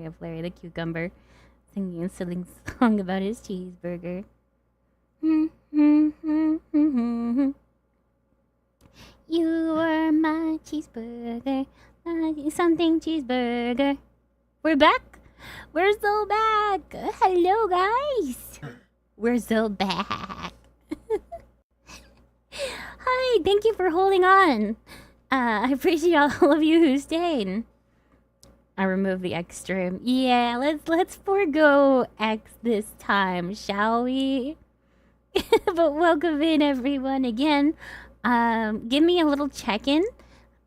of Larry the Cucumber singing a silly song about his cheeseburger. You are my cheeseburger, something cheeseburger. We're back. We're so back. Hello, guys. We're so back. Hi, thank you for holding on. I appreciate all of you who stayed. I removed the extra. Yeah, let's forego X this time, shall we? But welcome in everyone again. Give me a little check-in,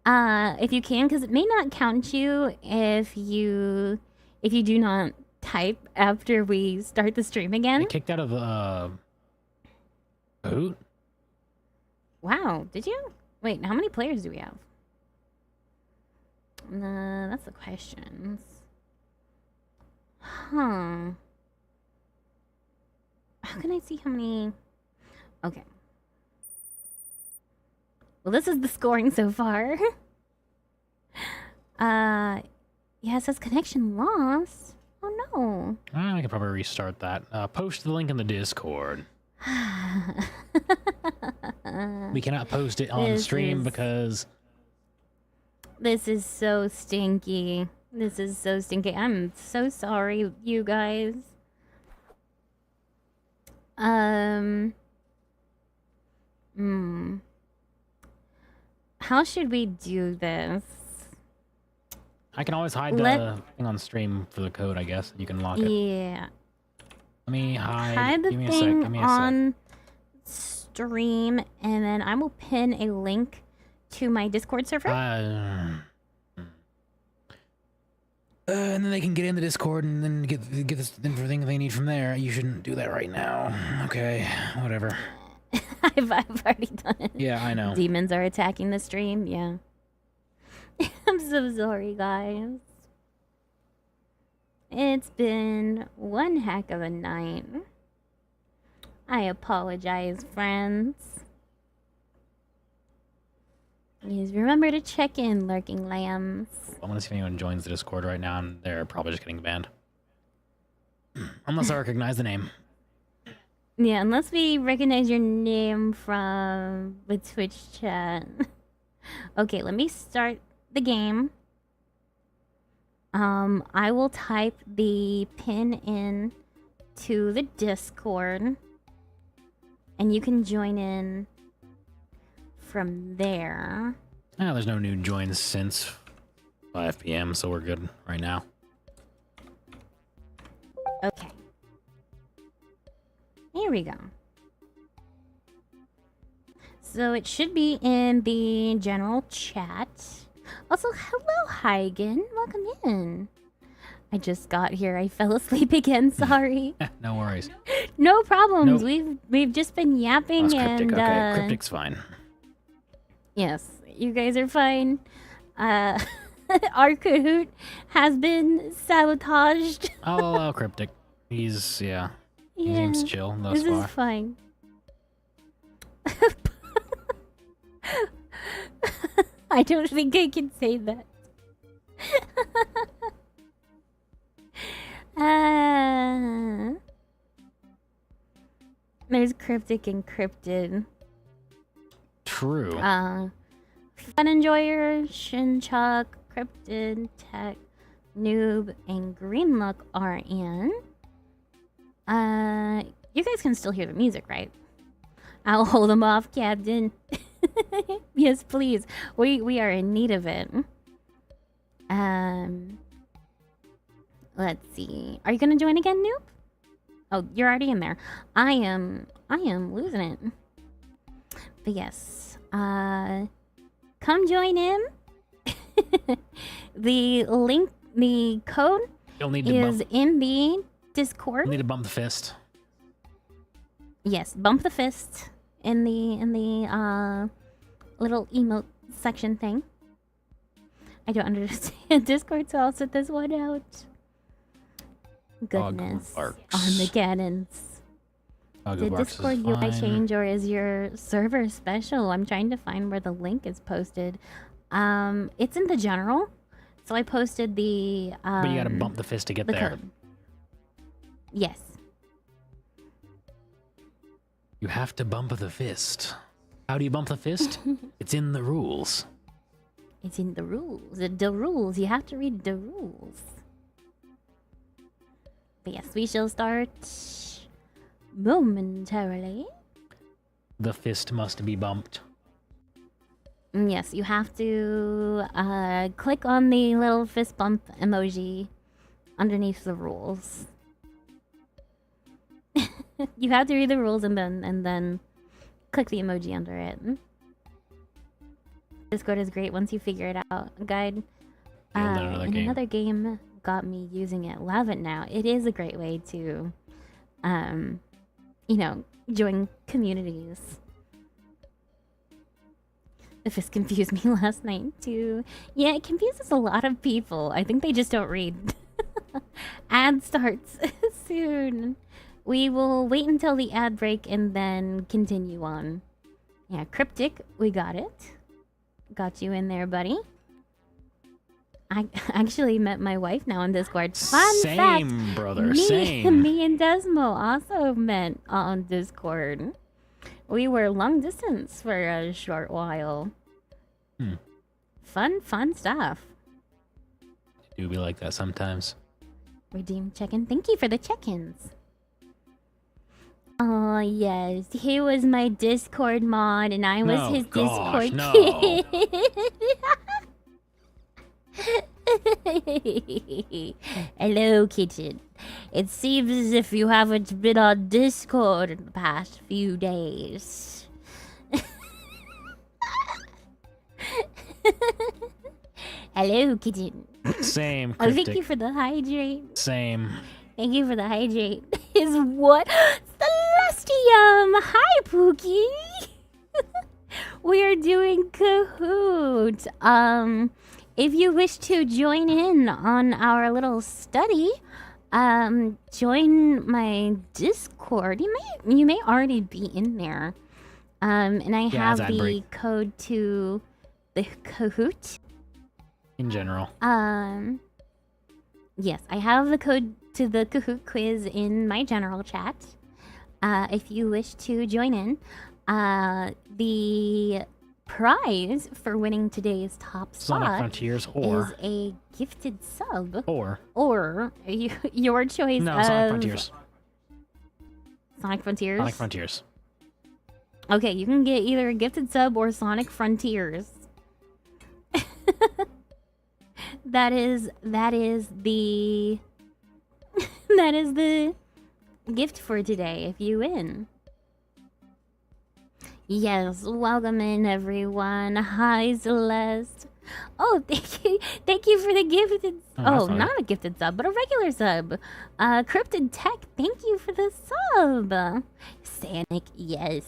if you can, because it may not count you if you do not type after we start the stream again. I kicked out of Kahoot. Wow, did you? Wait, how many players do we have? That's the questions. Huh. How can I see how many? Okay. Well, this is the scoring so far. Yeah, it says connection lost. Oh no. I could probably restart that. Post the link in the Discord. We cannot post it on stream because... This is so stinky. This is so stinky. I'm so sorry, you guys. How should we do this? I can always hide the thing on stream for the code, I guess. You can lock it. Yeah. Let me hide the Give me a thing sec. Give me a on stream, and then I will pin a link to my Discord server. And then they can get in the Discord and then get this everything they need from there. You shouldn't do that right now. Okay, whatever. I've already done it. Yeah, I know. Demons are attacking the stream. Yeah. I'm so sorry, guys. It's been one heck of a night. I apologize, friends. Please remember to check in, lurking lambs. I'm gonna see if anyone joins the Discord right now, and they're probably just getting banned. Unless I recognize the name. Yeah, unless we recognize your name from the Twitch chat. Okay, let me start the game. I will type the pin in to the Discord, and you can join in from there. Ah, there's no new joins since 5 p.m., so we're good right now. Okay. Here we go. So it should be in the general chat. Also, hello, Hygen. Welcome in. I just got here. I fell asleep again. Sorry. No worries. No problems. Nope. We've just been yapping Cryptic. and Okay, Cryptic's fine. Yes, you guys are fine. Our Kahoot has been sabotaged. I'll allow Cryptic. He's He seems chill thus far. This is fine. I don't think I can say that. There's Cryptic and Cryptid. True. Fun Enjoyer, Shinchuck, Cryptid, Tech, Noob, and Greenlook are in. You guys can still hear the music, right? I'll hold them off, Captain. Yes, please. We are in need of it. Let's see. Are you gonna join again, Noob? Oh, you're already in there. I am losing it. But yes. Come join in. The link, the code is in the Discord. You'll need to bump the fist. Yes, bump the fist in the little emote section thing. I don't understand Discord, so I'll sit this one out. Goodness. Armageddons. Did Discord UI change, or is your server special? I'm trying to find where the link is posted. It's in the general, So I posted the But you gotta bump the fist to get the there. code. Yes. You have to bump the fist. How do you bump the fist? It's in the rules. It's in the rules. The rules. You have to read the rules. But yes, we shall start momentarily. The fist must be bumped. Yes, you have to click on the little fist bump emoji underneath the rules. You have to read the rules and then click the emoji under it. Discord is great once you figure it out. Guide. Another game got me using it. Love it now. It is a great way to, join communities. The fist confused me last night too. Yeah, it confuses a lot of people. I think they just don't read. Ad starts soon. We will wait until the ad break and then continue on. Yeah, Cryptic, we got it. Got you in there, buddy. I actually met my wife now on Discord. Fun fact, brother, same. Me and Desmo also met on Discord. We were long distance for a short while. Fun stuff. It do be like that sometimes. Redeem check-in. Thank you for the check-ins. Oh, yes. He was my Discord mod, and I was his Discord kid. Hello, kitchen. It seems as if you haven't been on Discord in the past few days. Hello, kitchen. Same. Oh, thank you for the hydrate. Same. Thank you for the hydrate. Is what? Celestium! Hi, Pookie! We are doing Kahoot. If you wish to join in on our little study, join my Discord. You may already be in there. And I have the code to the Kahoot. In general. Yes, I have the code to the Kahoot quiz in my general chat. If you wish to join in, the prize for winning today's top spot Sonic Frontiers is a gifted sub. Or your choice. No, Sonic Frontiers. Sonic Frontiers? Sonic Frontiers. Okay, you can get either a gifted sub or Sonic Frontiers. That is the that is the gift for today if you win. Yes, welcome in everyone. Hi, Celeste. Oh, thank you for the gifted. Not a gifted sub, but a regular sub. Cryptid Tech, thank you for the sub. Sanic, yes.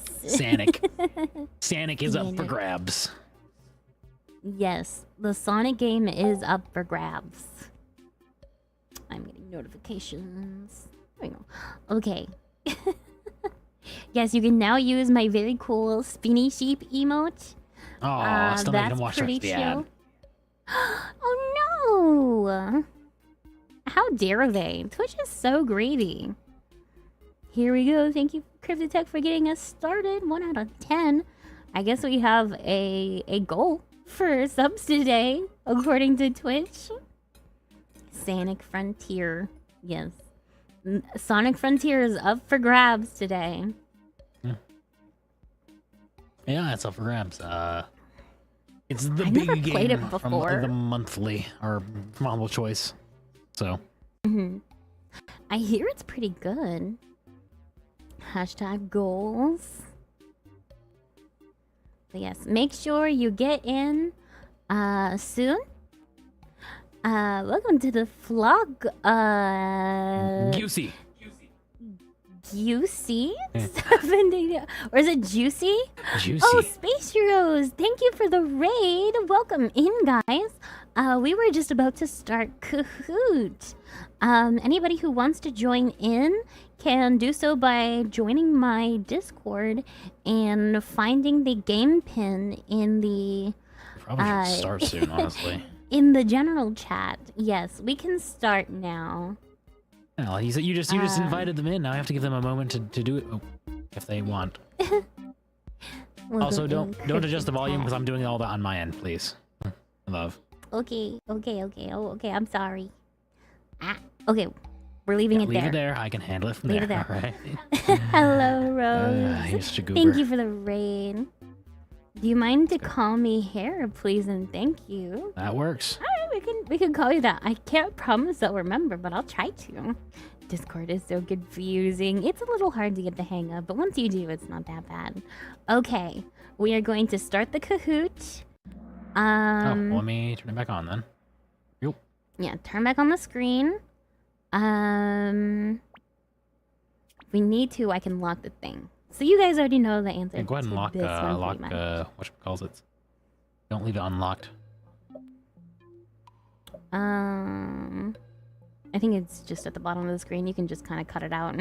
Sanic is up for grabs. Yes, the Sonic game is up for grabs. I'm getting notifications. There we go. Okay. Yes, you can now use my very cool spinny sheep emote. Oh, still making them watch the ad. Oh no! How dare they? Twitch is so greedy. Here we go. Thank you, Cryptotech, for getting us started. 1 out of 10. I guess we have a goal for subs today, according to Twitch. Sonic Frontier. Yes. Sonic Frontier is up for grabs today. Yeah, it's up for grabs. It's the I big never game played it from before. the monthly or from Humble Choice. So. I hear it's pretty good. Hashtag goals. But yes, make sure you get in soon. Welcome to the vlog. Juicy. Juicy? Or is it Juicy? Juicy. Oh, Space Heroes! Thank you for the raid. Welcome in, guys. We were just about to start Kahoot. Anybody who wants to join in can do so by joining my Discord and finding the game pin in the Probably should start soon, honestly. in the general chat. Yes, we can start now. Well, you just invited them in. Now I have to give them a moment to do it if they want. Also, don't adjust the volume because I'm doing all that on my end, please. Love. Okay. Oh, okay. I'm sorry. Okay. We're leaving it there. Leave it there. I can handle it from Leave there. it there. All right. Hello, Rose. You're such a goober. Thank you for the raid. Do you mind to call me Hair, please, and thank you? That works. All right, we can call you that. I can't promise I'll remember, but I'll try to. Discord is so confusing. It's a little hard to get the hang of, but once you do, it's not that bad. Okay, we are going to start the Kahoot. Let me turn it back on then. Yep. Yeah, turn back on the screen. If we need to, I can lock the thing. So you guys already know the answer. Yeah, go ahead and lock whatchamacallit. Don't leave it unlocked. I think it's just at the bottom of the screen. You can just kind of cut it out.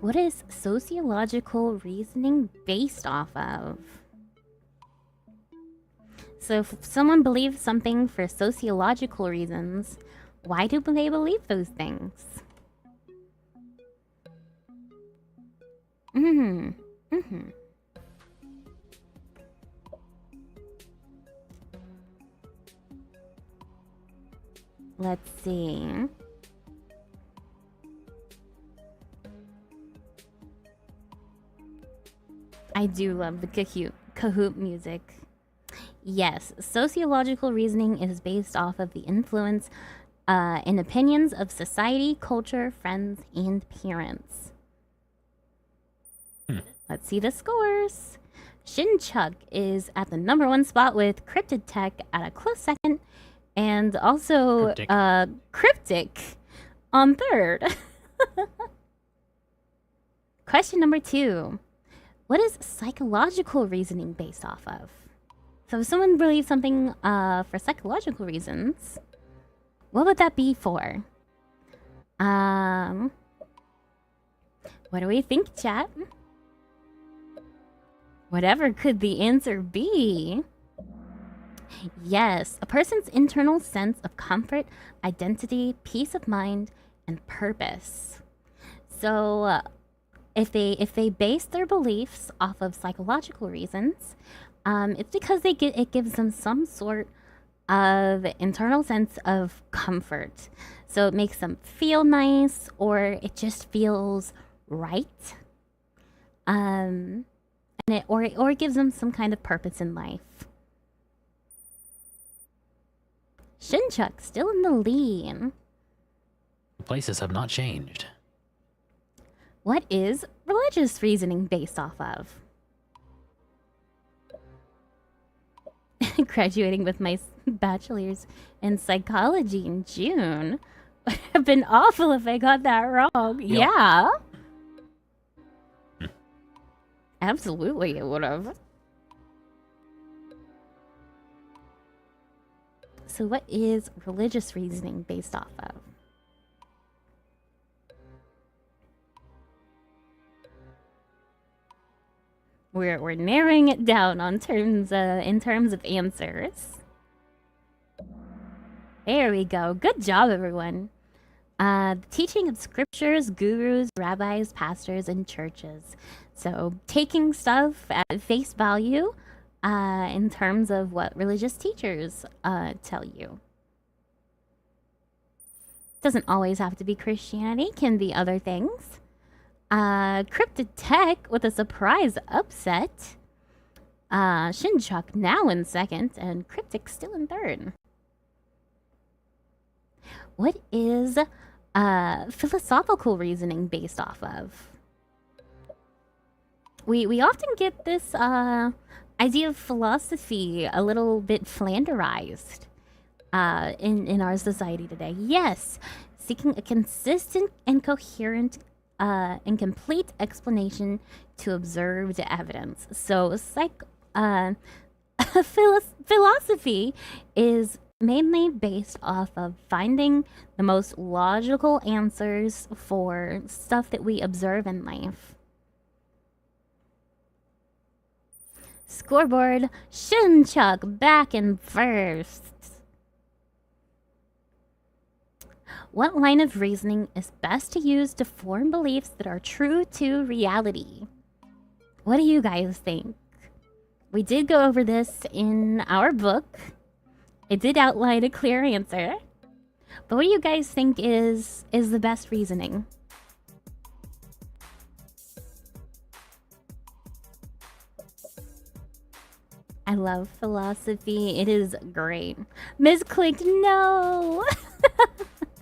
What is sociological reasoning based off of? So if someone believes something for sociological reasons, why do they believe those things? Let's see. I do love the Kahoot music. Yes, sociological reasoning is based off of the influence and opinions of society, culture, friends, and parents. Let's see the scores. Shinchuck is at the #1 spot with Cryptid Tech at a close second. And also Cryptic on 3rd. Question number 2. What is psychological reasoning based off of? So if someone believes something for psychological reasons, what would that be for? What do we think, chat? Whatever could the answer be? Yes, a person's internal sense of comfort, identity, peace of mind, and purpose. So, if they base their beliefs off of psychological reasons, it's because it gives them some sort of internal sense of comfort. So it makes them feel nice, or it just feels right. And it gives them some kind of purpose in life. Shinchuck still in the lead. The places have not changed. What is religious reasoning based off of? Graduating with my bachelor's in psychology in June. Would have been awful if I got that wrong. Yep. Yeah. Absolutely, it would have. So what is religious reasoning based off of? We're narrowing it down on in terms of answers. There we go. Good job, everyone. The teaching of scriptures, gurus, rabbis, pastors, and churches. So taking stuff at face value in terms of what religious teachers tell you. Doesn't always have to be Christianity, can be other things. Cryptid Tech with a surprise upset. Shinchuck now in 2nd, and Cryptic still in 3rd. What is philosophical reasoning based off of? We often get this idea of philosophy a little bit flanderized in our society today. Yes, seeking a consistent and coherent and complete explanation to observed evidence. So philosophy is mainly based off of finding the most logical answers for stuff that we observe in life. Scoreboard, Shinchuck back in first. What line of reasoning is best to use to form beliefs that are true to reality? What do you guys think? We did go over this in our book. It did outline a clear answer. But what do you guys think is the best reasoning? I love philosophy. It is great. Misclicked, no!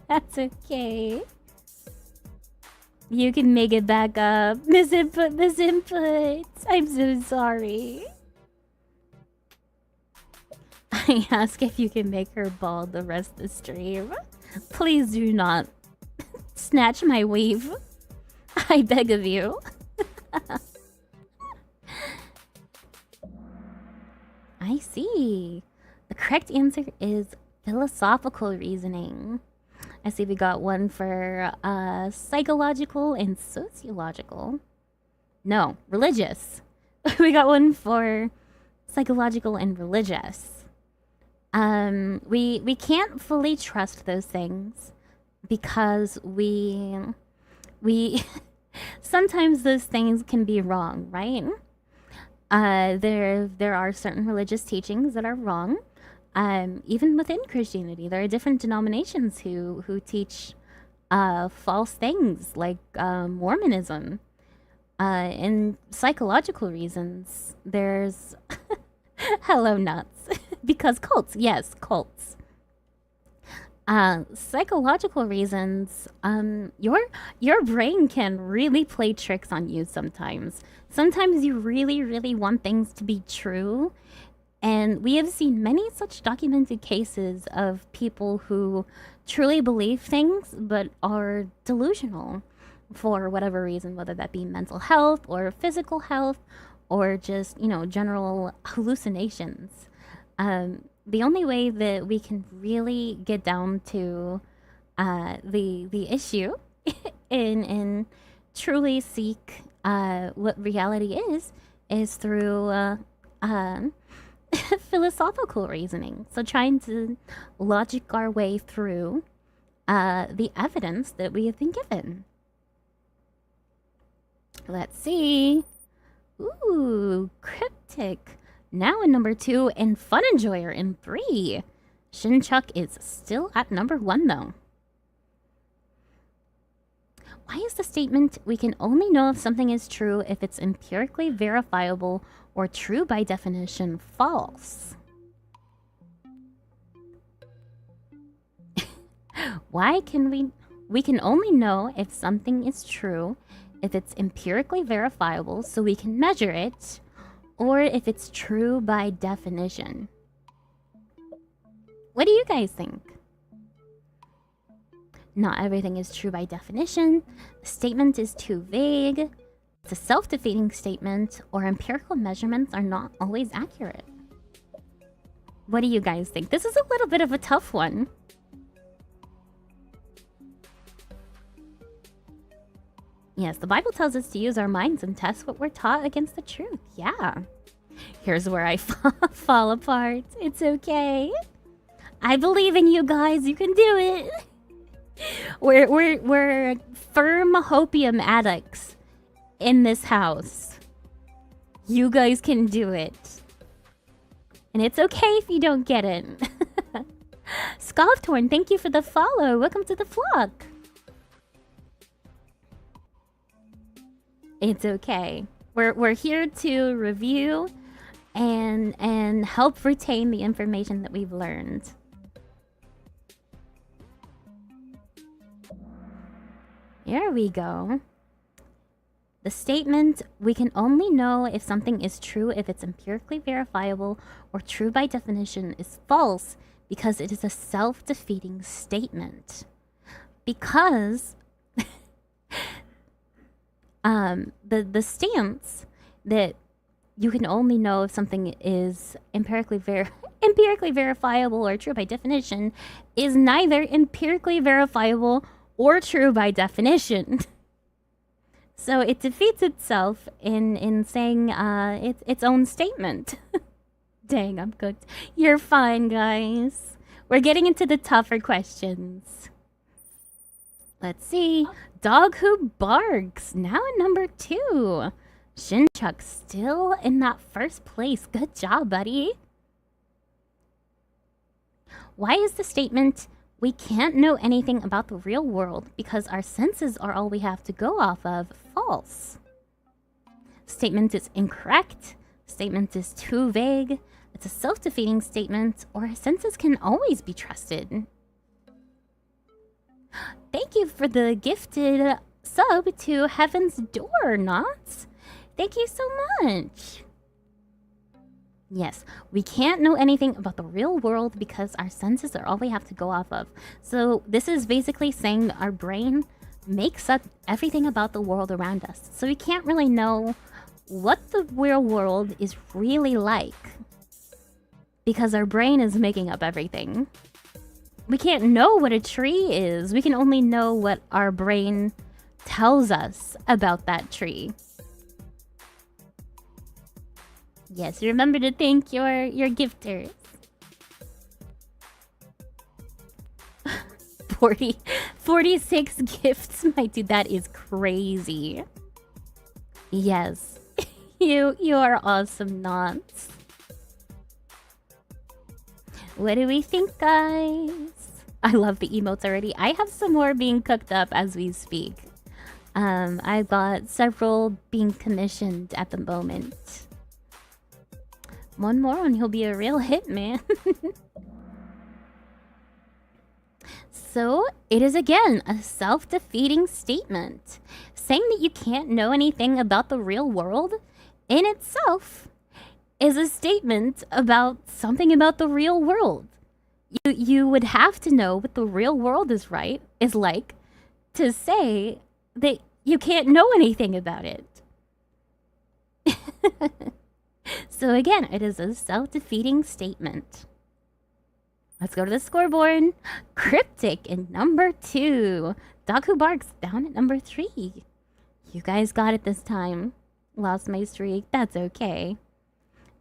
That's okay. You can make it back up. Misinput. I'm so sorry. I ask if you can make her bald the rest of the stream. Please do not snatch my weave. I beg of you. I see. The correct answer is philosophical reasoning. I see we got one for psychological and sociological. No, religious. We got one for psychological and religious. We can't fully trust those things because we sometimes those things can be wrong, right? There are certain religious teachings that are wrong. Even within Christianity, there are different denominations who teach false things like Mormonism. And psychological reasons, there's hello nuts because cults, yes, cults. Psychological reasons, your brain can really play tricks on you sometimes. Sometimes you really want things to be true. And we have seen many such documented cases of people who truly believe things but are delusional for whatever reason, whether that be mental health or physical health or just, general hallucinations. The only way that we can really get down to the issue and truly seek what reality is through philosophical reasoning. So trying to logic our way through the evidence that we have been given. Let's see. Ooh, cryptic. Now in number 2 and Fun Enjoyer in 3. Shinchuck is still at number 1 though. Why is the statement, we can only know if something is true if it's empirically verifiable or true by definition, false? Why can we can only know if something is true if it's empirically verifiable so we can measure it, or if it's true by definition? What do you guys think? Not everything is true by definition. The statement is too vague. It's a self-defeating statement, or empirical measurements are not always accurate. What do you guys think? This is a little bit of a tough one. Yes, the Bible tells us to use our minds and test what we're taught against the truth. Yeah. Here's where I fall apart. It's okay. I believe in you guys. You can do it. We're firm hopium addicts in this house. You guys can do it. And it's okay if you don't get it. Scofftorn, thank you for the follow. Welcome to the flock. It's okay. We're here to review and help retain the information that we've learned. Here we go. The statement, we can only know if something is true if it's empirically verifiable or true by definition, is false because it is a self-defeating statement. Because the stance that you can only know if something is empirically verifiable or true by definition is neither empirically verifiable or true by definition. So it defeats itself in saying its own statement. Dang, I'm cooked. You're fine, guys. We're getting into the tougher questions. Let's see. Dog who barks. Now at number 2. Shinchuck still in that first place. Good job, buddy. Why is the statement, we can't know anything about the real world because our senses are all we have to go off of, false? Statement is incorrect. Statement is too vague. It's a self-defeating statement, or our senses can always be trusted. Thank you for the gifted sub to Heaven's Door, Knots. Thank you so much. Yes, we can't know anything about the real world because our senses are all we have to go off of. So this is basically saying that our brain makes up everything about the world around us. So we can't really know what the real world is really like because our brain is making up everything. We can't know what a tree is. We can only know what our brain tells us about that tree. Yes, remember to thank your gifters. 46 gifts, my dude, that is crazy. Yes. You are awesome, Knots. What do we think, guys? I love the emotes already. I have some more being cooked up as we speak. I've got several being commissioned at the moment. One more and he'll be a real hit, man. So, it is again a self-defeating statement. Saying that you can't know anything about the real world in itself is a statement about something about the real world. You would have to know what the real world is like to say that you can't know anything about it. So again, it is a self-defeating statement. Let's go to the scoreboard. Cryptic in number 2. Dog Who Barks down at number 3. You guys got it this time. Lost my streak. That's okay.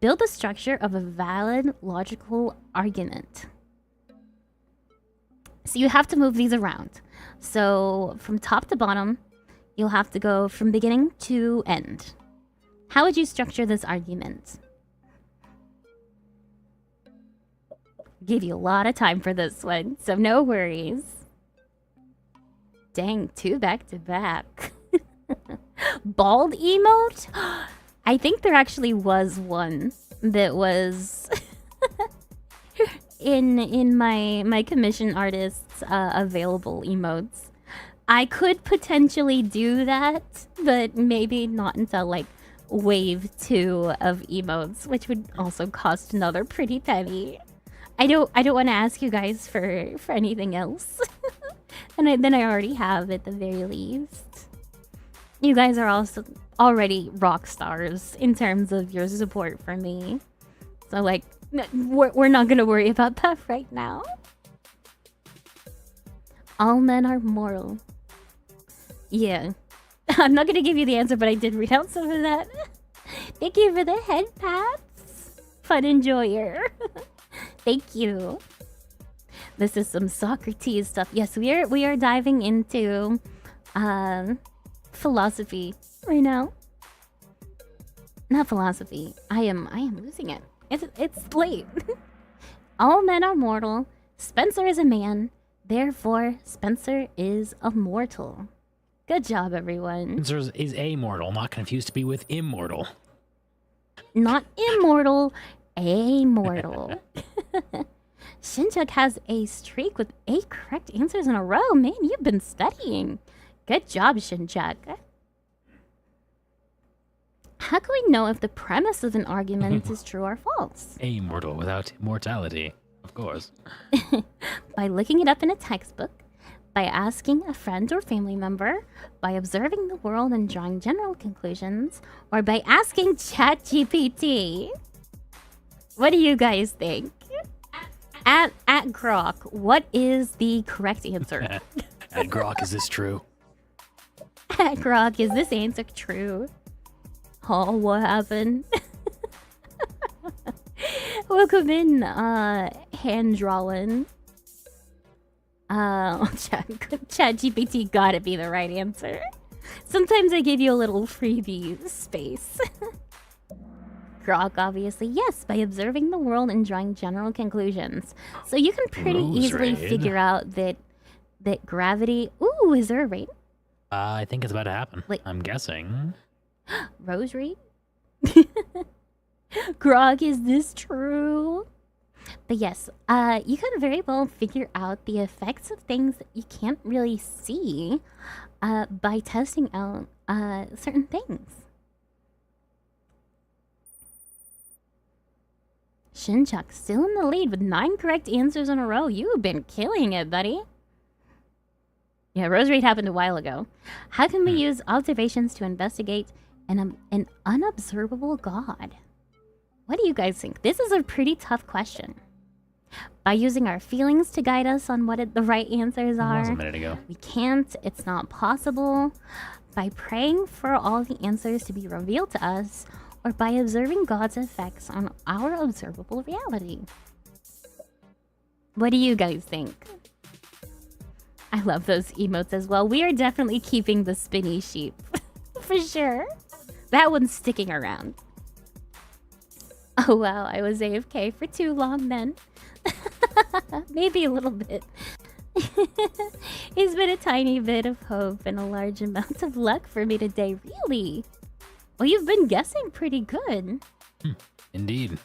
Build the structure of a valid logical argument. So you have to move these around. So from top to bottom, you'll have to go from beginning to end. How would you structure this argument? Give you a lot of time for this one, so no worries. Dang, 2 back to back. Bald emote? I think there actually was one that was in my commission artists available emotes. I could potentially do that, but maybe not until like wave 2 of emotes, which would also cost another pretty penny. I don't want to ask you guys for anything else. And then I already have at the very least. You guys are also already rock stars in terms of your support for me. So like, we're not gonna worry about that right now. All men are mortal. Yeah. I'm not gonna give you the answer, but I did read out some of that. Thank you for the head pats. Fun enjoyer. Thank you. This is some Socrates stuff. Yes, we are diving into philosophy right now. Not philosophy. I am losing it. It's late. All men are mortal. Spencer is a man. Therefore, Spencer is immortal. Good job, everyone. Spencer is amortal, not confused to be with immortal. Not immortal, amortal. Shinchuck has a streak with 8 correct answers in a row. Man, you've been studying. Good job, Shinchuck. How can we know if the premise of an argument is true or false? Amortal without immortality, of course. By looking it up in a textbook, by asking a friend or family member, by observing the world and drawing general conclusions, or by asking ChatGPT. What do you guys think? At Grok, what is the correct answer? At Grok, is this true? Grog, is this answer true? Oh, what happened? Welcome in, hand drawing. Chat GPT gotta be the right answer. Sometimes I give you a little freebie space. Grok, obviously, yes, by observing the world and drawing general conclusions. So you can pretty easily figure out that gravity... Ooh, is there a raid? I think it's about to happen. Wait. I'm guessing. Rose raid? Grog, is this true? But yes, you can very well figure out the effects of things that you can't really see by testing out certain things. Shinchuck still in the lead with 9 correct answers in a row. You've been killing it, buddy. Yeah, Rose Raid happened a while ago. How can we use observations to investigate an unobservable god? What do you guys think? This is a pretty tough question. By using our feelings to guide us on what the right answers are. That was a minute ago. We can't. It's not possible. By praying for all the answers to be revealed to us, or by observing God's effects on our observable reality. What do you guys think? I love those emotes as well. We are definitely keeping the spinny sheep. For sure. That one's sticking around. Oh wow, I was AFK for too long then. Maybe a little bit. It's been a tiny bit of hope and a large amount of luck for me today, really. Well, you've been guessing pretty good. Indeed.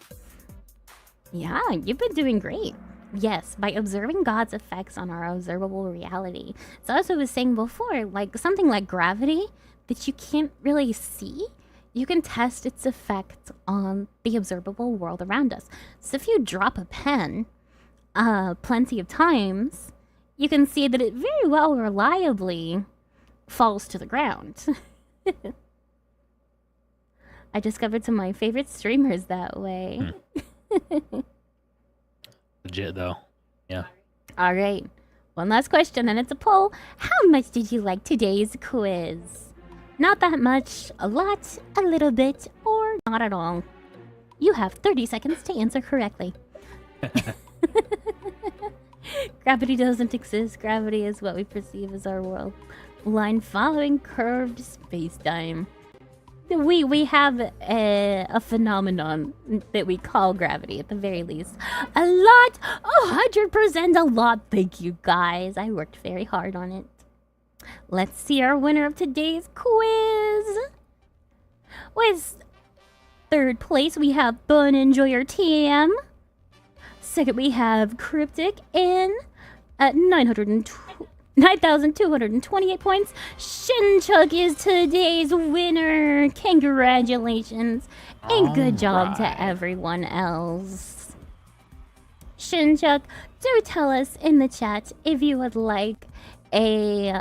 Yeah, you've been doing great. Yes, by observing God's effects on our observable reality. So as I was saying before, like something like gravity that you can't really see, you can test its effect on the observable world around us. So if you drop a pen plenty of times, you can see that it very well reliably falls to the ground. I discovered some of my favorite streamers that way. Legit, though. Yeah. All right. One last question, and it's a poll. How much did you like today's quiz? Not that much, a lot, a little bit, or not at all. You have 30 seconds to answer correctly. Gravity doesn't exist. Gravity is what we perceive as our world. Line following curved space-time. We have a phenomenon that we call gravity, at the very least. A lot! 100% a lot! Thank you, guys. I worked very hard on it. Let's see our winner of today's quiz. With third place, we have Bun Enjoyer TM. Second, we have Cryptic in at 9,228 points. Shinchuck is today's winner. Congratulations. And good job to everyone else. Shinchuck, do tell us in the chat if you would like a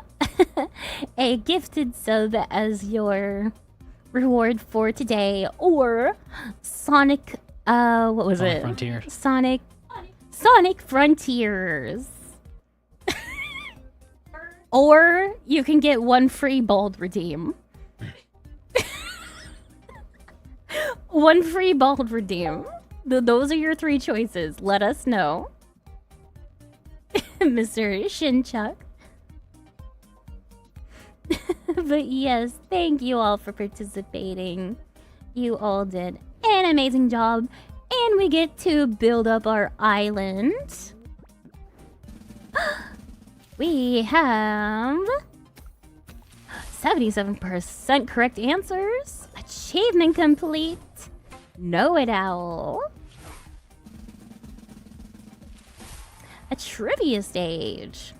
a gifted sub as your reward for today, or Sonic what was it? Frontiers. Sonic Frontiers. Or you can get one free bald redeem. One free bald redeem. Those are your 3 choices. Let us know. Mr. Shinchuck. But yes, thank you all for participating. You all did an amazing job. And we get to build up our island. We have 77% correct answers. Achievement complete. Know it owl. A trivia stage.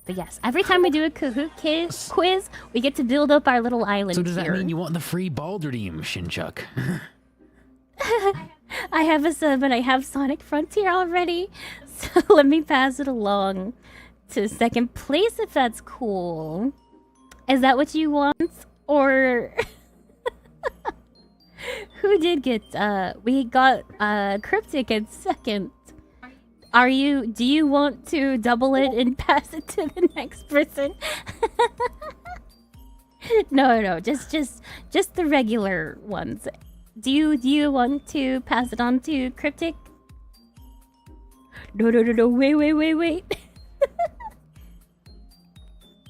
But yes, every time we do a Kahoot quiz, we get to build up our little island. So does that here. mean you want the free bald redeem, Shinchuck? I have a sub and I have Sonic Frontier already. So let me pass it along to second place if that's cool. Is that what you want? Or who did get we got Cryptic at second. Do you want to double it and pass it to the next person? No, just the regular ones. Do you want to pass it on to Cryptic? No, wait.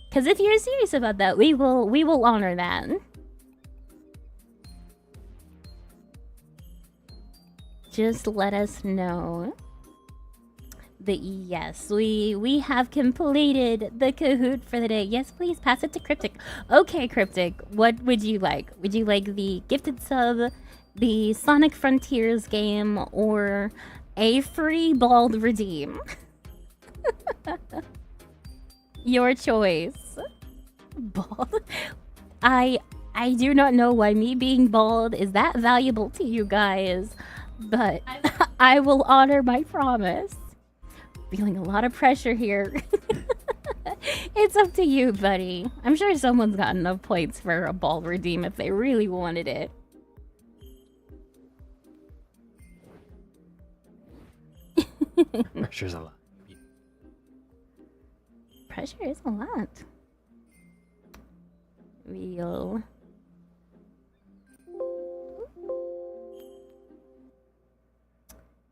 Because if you're serious about that, we will honor that. Just let us know that yes, we have completed the Kahoot for the day. Yes, please pass it to Cryptic. Okay, Cryptic, what would you like? Would you like the gifted sub, the Sonic Frontiers game, or a free bald redeem? Your choice. Bald? I do not know why me being bald is that valuable to you guys, but I will honor my promise. Feeling a lot of pressure here. It's up to you, buddy. I'm sure someone's got enough points for a bald redeem if they really wanted it. Pressure's a lot. Pressure is a lot. We'll...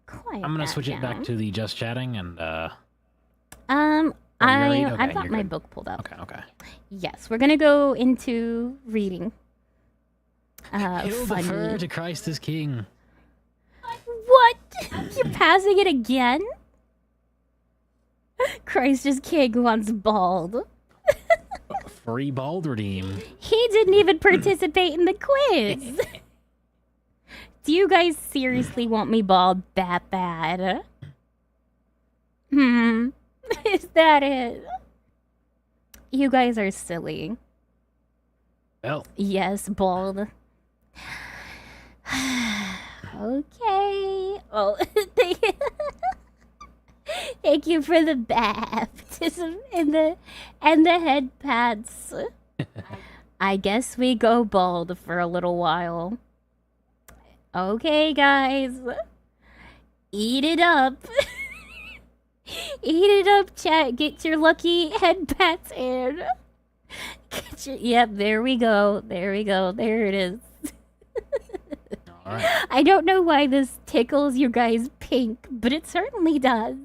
Quiet I'm gonna that switch it back down. to the just chatting and I've got you're my good. book pulled up. Okay. Yes, we're gonna go into reading. Hail the fur Funny. to Christ is King. What? You're passing it again? Christ is king wants bald. Free bald redeem. He didn't even participate in the quiz. Do you guys seriously want me bald that bad? Is that it? You guys are silly. Well, Yes, bald. Okay. Oh, thank you for the baptism and the head pats. I guess we go bald for a little while. Okay, guys. Eat it up. Eat it up, chat. Get your lucky head pats in. Yep, there we go. There it is. all right. I don't know why this tickles you guys pink, but it certainly does.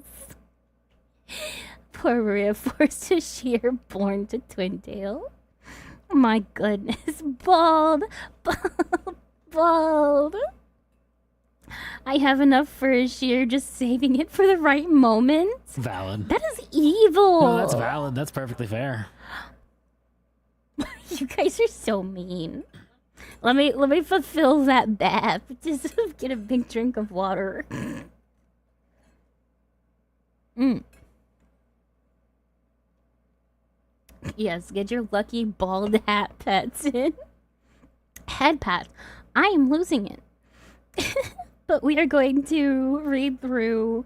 Poor Maria forced to shear, born to Twindale. My goodness, bald. I have enough for a shear, just saving it for the right moment. Valid. That is evil. No, that's valid. That's perfectly fair. You guys are so mean. Let me fulfill that bap. Just get a big drink of water. Yes, get your lucky bald hat pets in. Head pat. I am losing it. But we are going to read through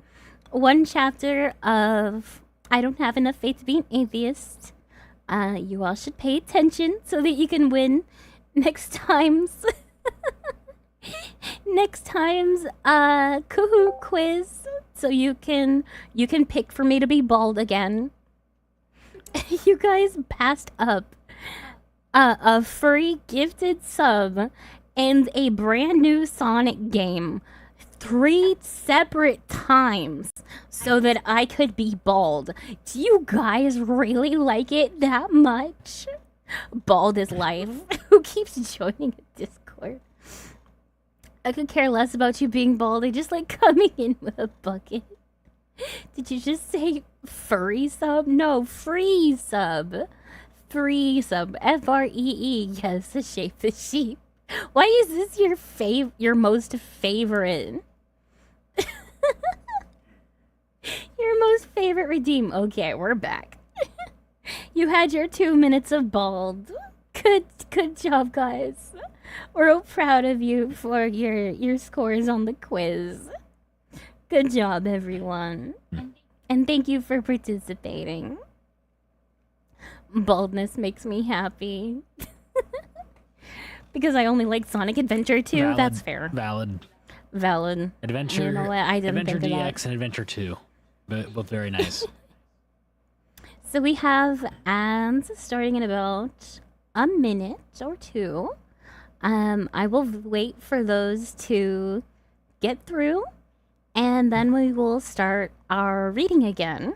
one chapter of I Don't Have Enough Faith to Be an Atheist. You all should pay attention so that you can win next time's Kahoot quiz. So you can pick for me to be bald again. You guys passed up a free gifted sub and a brand new Sonic game 3 separate times so that I could be bald. Do you guys really like it that much? Bald is life. Who keeps joining a Discord? I could care less about you being bald. I just like coming in with a bucket. Did you just say furry sub? No, free sub. Free sub. Free. Yes, the shape of sheep. Why is this your most favorite? Your most favorite redeem. Okay, we're back. You had your 2 minutes of bald. Good job, guys. We're all proud of you for your scores on the quiz. Good job, everyone. And thank you for participating. Baldness makes me happy. Because I only like Sonic Adventure 2. Valid. That's fair. Valid. Adventure. You know what? I didn't Adventure think of that. DX and Adventure 2. Both very nice. So we have ads starting in about a minute or two. I will wait for those to get through, and then we will start our reading again.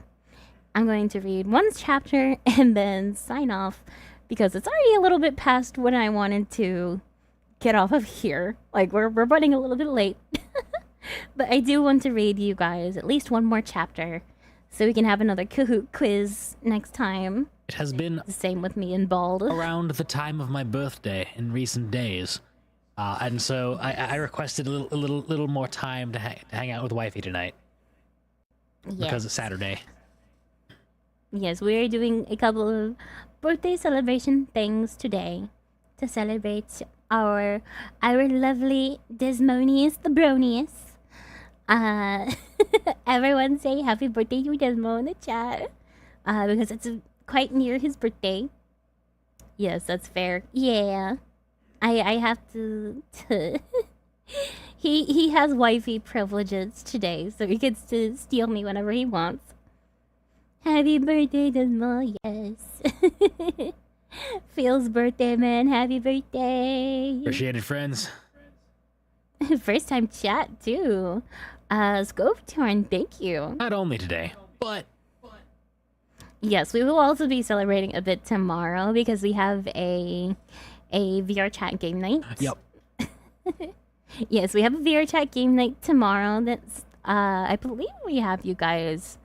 I'm going to read one chapter and then sign off because it's already a little bit past when I wanted to get off of here. Like, we're running a little bit late. But I do want to read you guys at least one more chapter so we can have another Kahoot quiz next time. It has been The same with me and Bald. around the time of my birthday in recent days. And so I requested a little more time to hang out with wifey tonight because it's Saturday. Yes, we are doing a couple of birthday celebration things today to celebrate our lovely Desmonius the Bronius. Everyone say happy birthday to Desmo in the chat because it's quite near his birthday. Yes, that's fair. Yeah, I have to. He has wifey privileges today, so he gets to steal me whenever he wants. Happy birthday, Desmo. Yes. Phil's birthday, man. Happy birthday. Appreciate it, friends. First time chat, too. Scopetorn, thank you. Not only today, but... Yes, we will also be celebrating a bit tomorrow because we have a VR chat game night. Yep. Yes, we have a VR chat game night tomorrow. That's, I believe we have you guys,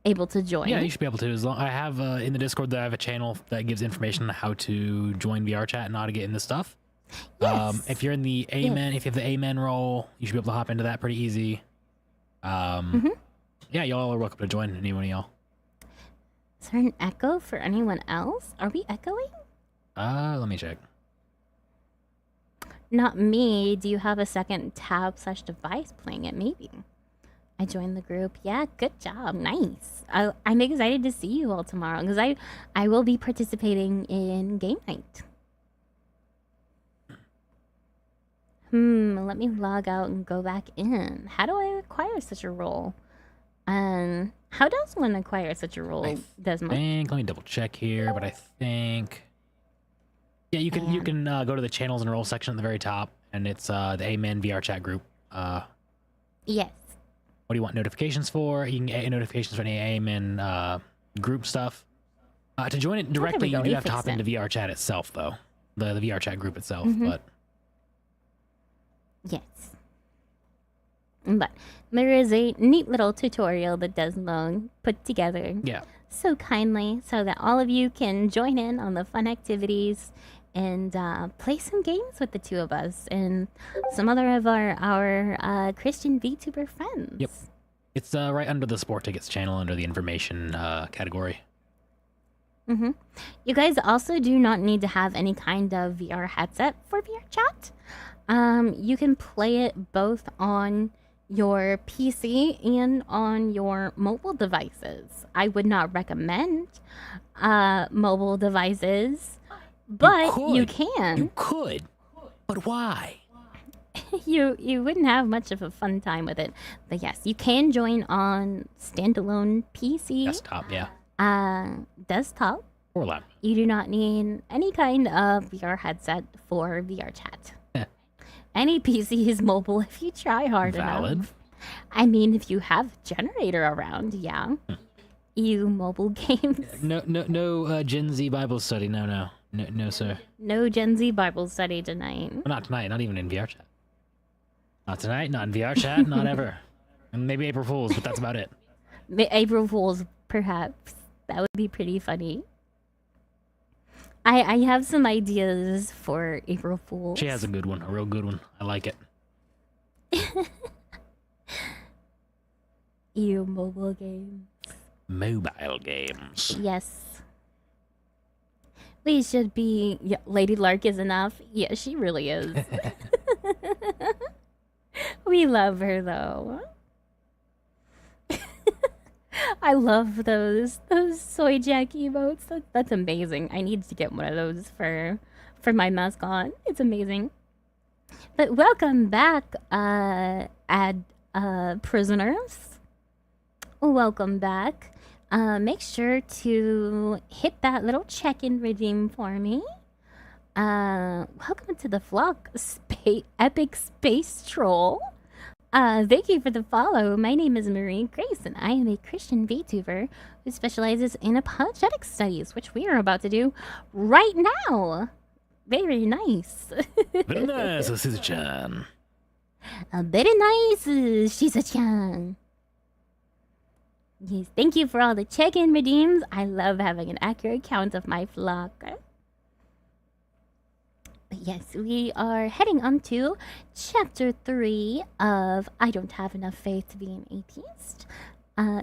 able to join. Yeah, you should be able to. As long I have in the Discord that I have a channel that gives information on how to join VR chat and how to get into stuff. Yes. If you're in the Amen, if you have the Amen role, you should be able to hop into that pretty easy. Yeah, y'all are welcome to join. Anyone of y'all. Is there an echo for anyone else? Are we echoing? Let me check. Not me. Do you have a second tab/device playing it? Maybe. I joined the group. Yeah, good job. Nice. I'm excited to see you all tomorrow because I will be participating in game night. Let me log out and go back in. How do I acquire such a role? How does one acquire such a role, Desmond? Let me double check here, but I think... Yeah, you can go to the channels and roles section at the very top, and it's the Amen VR chat group. Yes. What do you want notifications for? You can get notifications for any Amen group stuff. To join it directly, you do have to hop into VR chat itself, though. The VR chat group itself, but... Yes. But there is a neat little tutorial that Desmond put together. Yeah. So kindly, so that all of you can join in on the fun activities and play some games with the two of us and some other of our Christian VTuber friends. Yep. It's right under the Sport Tickets channel under the information category. You guys also do not need to have any kind of VR headset for VR chat. You can play it both on your PC and on your mobile devices. I would not recommend mobile devices, but you can. You could, but why? You wouldn't have much of a fun time with it. But yes, you can join on standalone PC. Desktop, yeah. Desktop. Or laptop. You do not need any kind of VR headset for VR chat. Any PC is mobile if you try hard enough. I mean, if you have a generator around, yeah. You mobile games. No Gen Z Bible study. No, sir. No Gen Z Bible study tonight. Well, not tonight. Not even in VR chat. Not tonight. Not in VR chat. Not ever. And maybe April Fools, but that's about it. April Fools, perhaps. That would be pretty funny. I have some ideas for April Fools. She has a good one, a real good one. I like it. You mobile games. Mobile games. Yes. We should be... Yeah, Lady Lark is enough. Yeah, she really is. We love her, though. I love those soy jack emotes. That's amazing. I need to get one of those for my mascot. It's amazing. But welcome back, prisoners. Welcome back. Make sure to hit that little check-in redeem for me. Welcome to the flock, epic space troll. Thank you for the follow. My name is Marie Grace, and I am a Christian VTuber who specializes in apologetics studies, which we are about to do right now. Very nice. Very nice, Shiza-chan. Very nice, Shiza-chan. Yes, thank you for all the check-in redeems. I love having an accurate count of my flock. But yes, we are heading on to Chapter 3 of I Don't Have Enough Faith to Be an Atheist,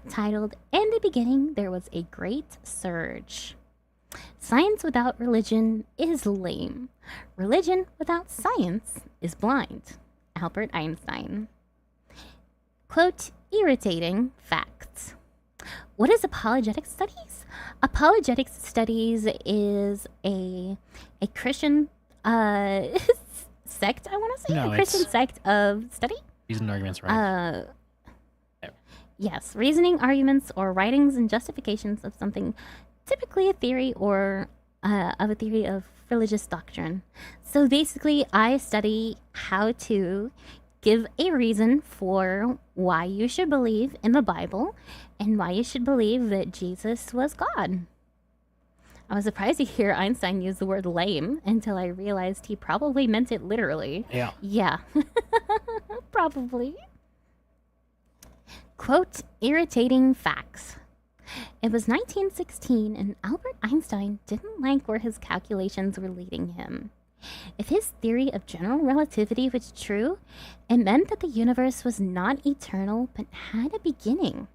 titled, In the Beginning There Was a Great Surge. Science without religion is lame. Religion without science is blind. Albert Einstein. Quote, irritating facts. What is apologetic studies? Apologetics studies is a Christian sect, I want to say? No, a Christian sect of study? Reasoning arguments, right? Yes, reasoning arguments or writings and justifications of something, typically a theory or of a theory of religious doctrine. So basically, I study how to give a reason for why you should believe in the Bible and why you should believe that Jesus was God. I was surprised to hear Einstein use the word lame until I realized he probably meant it literally. Yeah. Yeah. Probably. Quote, irritating facts. It was 1916 and Albert Einstein didn't like where his calculations were leading him. If his theory of general relativity was true, it meant that the universe was not eternal but had a beginning.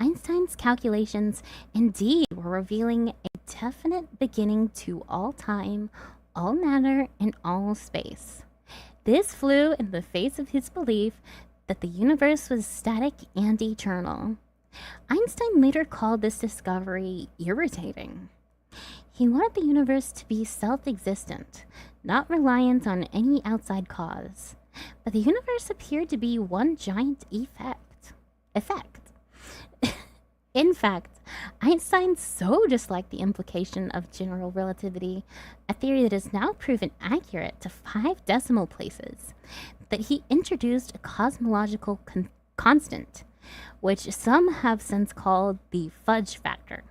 Einstein's calculations indeed were revealing a definite beginning to all time, all matter, and all space. This flew in the face of his belief that the universe was static and eternal. Einstein later called this discovery irritating. He wanted the universe to be self-existent, not reliant on any outside cause. But the universe appeared to be one giant effect. In fact, Einstein so disliked the implication of general relativity, a theory that is now proven accurate to 5 decimal places, that he introduced a cosmological constant, which some have since called the fudge factor,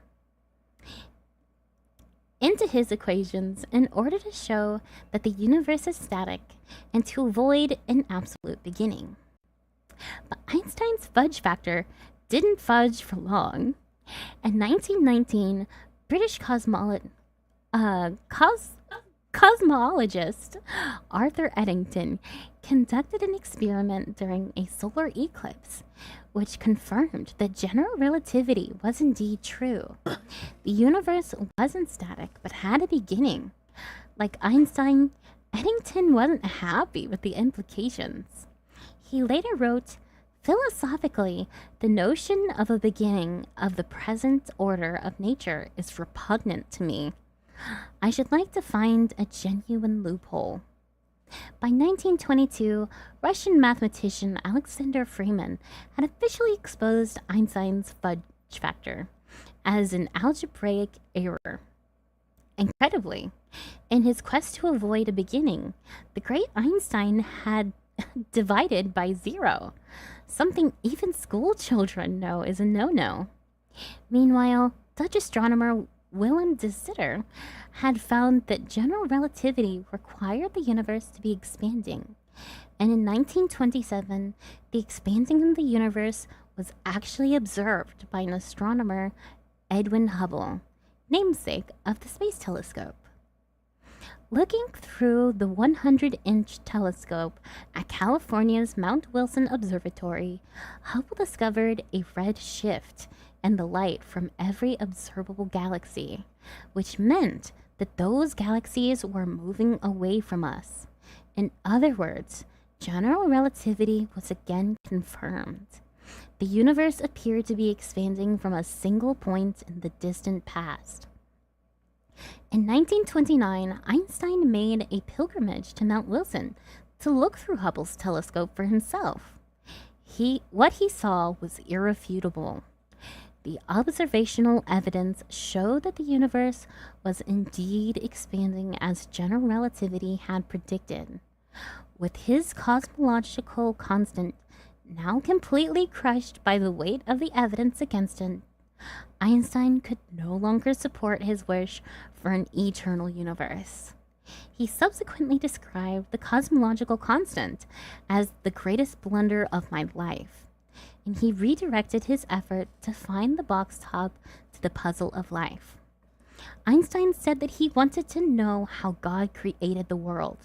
into his equations in order to show that the universe is static and to avoid an absolute beginning. But Einstein's fudge factor didn't fudge for long. In 1919, British cosmologist Arthur Eddington conducted an experiment during a solar eclipse, which confirmed that general relativity was indeed true. The universe wasn't static, but had a beginning. Like Einstein, Eddington wasn't happy with the implications. He later wrote, philosophically, the notion of a beginning of the present order of nature is repugnant to me. I should like to find a genuine loophole. By 1922, Russian mathematician Alexander Freeman had officially exposed Einstein's fudge factor as an algebraic error. Incredibly, in his quest to avoid a beginning, the great Einstein had divided by 0, something even school children know is a no-no. Meanwhile, Dutch astronomer Willem de Sitter had found that general relativity required the universe to be expanding. And in 1927, the expanding of the universe was actually observed by an astronomer, Edwin Hubble, namesake of the Space Telescope. Looking through the 100-inch telescope at California's Mount Wilson Observatory, Hubble discovered a red shift in the light from every observable galaxy, which meant that those galaxies were moving away from us. In other words, general relativity was again confirmed. The universe appeared to be expanding from a single point in the distant past. In 1929, Einstein made a pilgrimage to Mount Wilson to look through Hubble's telescope for himself. What he saw was irrefutable. The observational evidence showed that the universe was indeed expanding as general relativity had predicted. With his cosmological constant now completely crushed by the weight of the evidence against it, Einstein could no longer support his wish for an eternal universe. He subsequently described the cosmological constant as the greatest blunder of my life, and he redirected his effort to find the box top to the puzzle of life. Einstein said that he wanted to know how God created the world.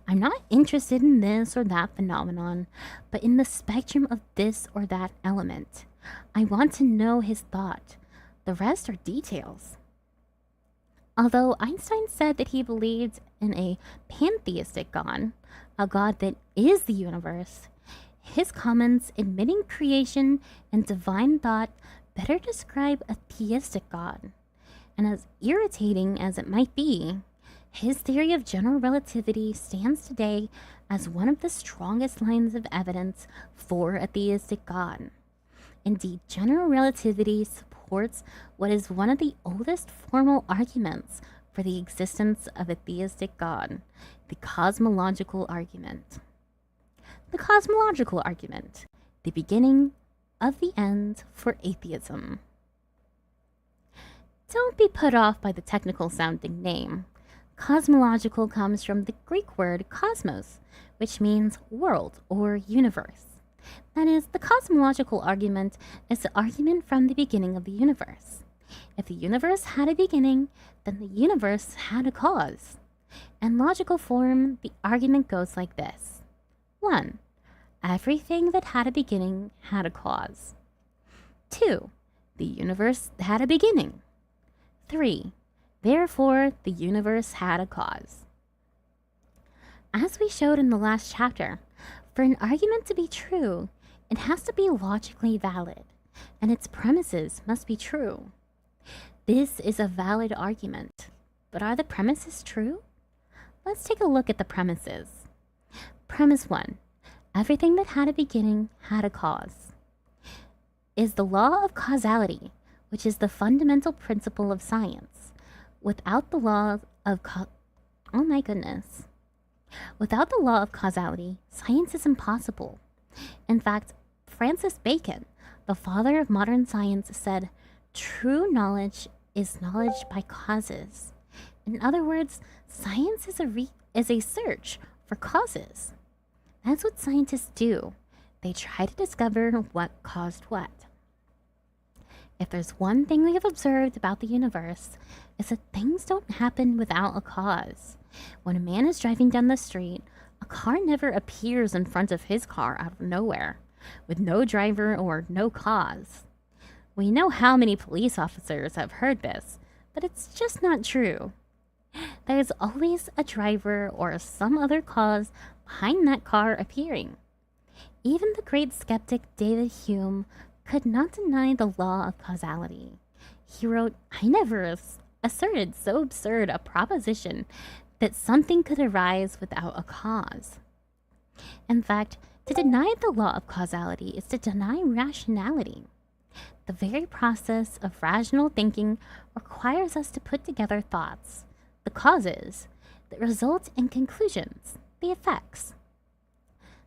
I'm not interested in this or that phenomenon, but in the spectrum of this or that element. I want to know his thought. The rest are details. Although Einstein said that he believed in a pantheistic God, a God that is the universe, his comments admitting creation and divine thought better describe a theistic God. And as irritating as it might be, his theory of general relativity stands today as one of the strongest lines of evidence for a theistic God. Indeed, general relativity supports what is one of the oldest formal arguments for the existence of a theistic God, the cosmological argument. The cosmological argument, the beginning of the end for atheism. Don't be put off by the technical sounding name. Cosmological comes from the Greek word cosmos, which means world or universe. That is, the cosmological argument is the argument from the beginning of the universe. If the universe had a beginning, then the universe had a cause. In logical form, the argument goes like this. 1. Everything that had a beginning had a cause. 2. The universe had a beginning. 3. Therefore, the universe had a cause. As we showed in the last chapter, for an argument to be true, it has to be logically valid, and its premises must be true. This is a valid argument, but are the premises true? Let's take a look at the premises. Premise 1. Everything that had a beginning had a cause. Is the law of causality, which is the fundamental principle of science. Without the law of Without the law of causality, science is impossible. In fact, Francis Bacon, the father of modern science, said, "True knowledge is knowledge by causes." In other words, science is a search for causes. That's what scientists do. They try to discover what caused what. If there's one thing we have observed about the universe, is that things don't happen without a cause. When a man is driving down the street, a car never appears in front of his car out of nowhere, with no driver or no cause. We know how many police officers have heard this, but it's just not true. There's always a driver or some other cause behind that car appearing. Even the great skeptic David Hume could not deny the law of causality. He wrote, "I never asserted so absurd a proposition that something could arise without a cause." In fact, to deny the law of causality is to deny rationality. The very process of rational thinking requires us to put together thoughts, the causes, that result in conclusions, the effects.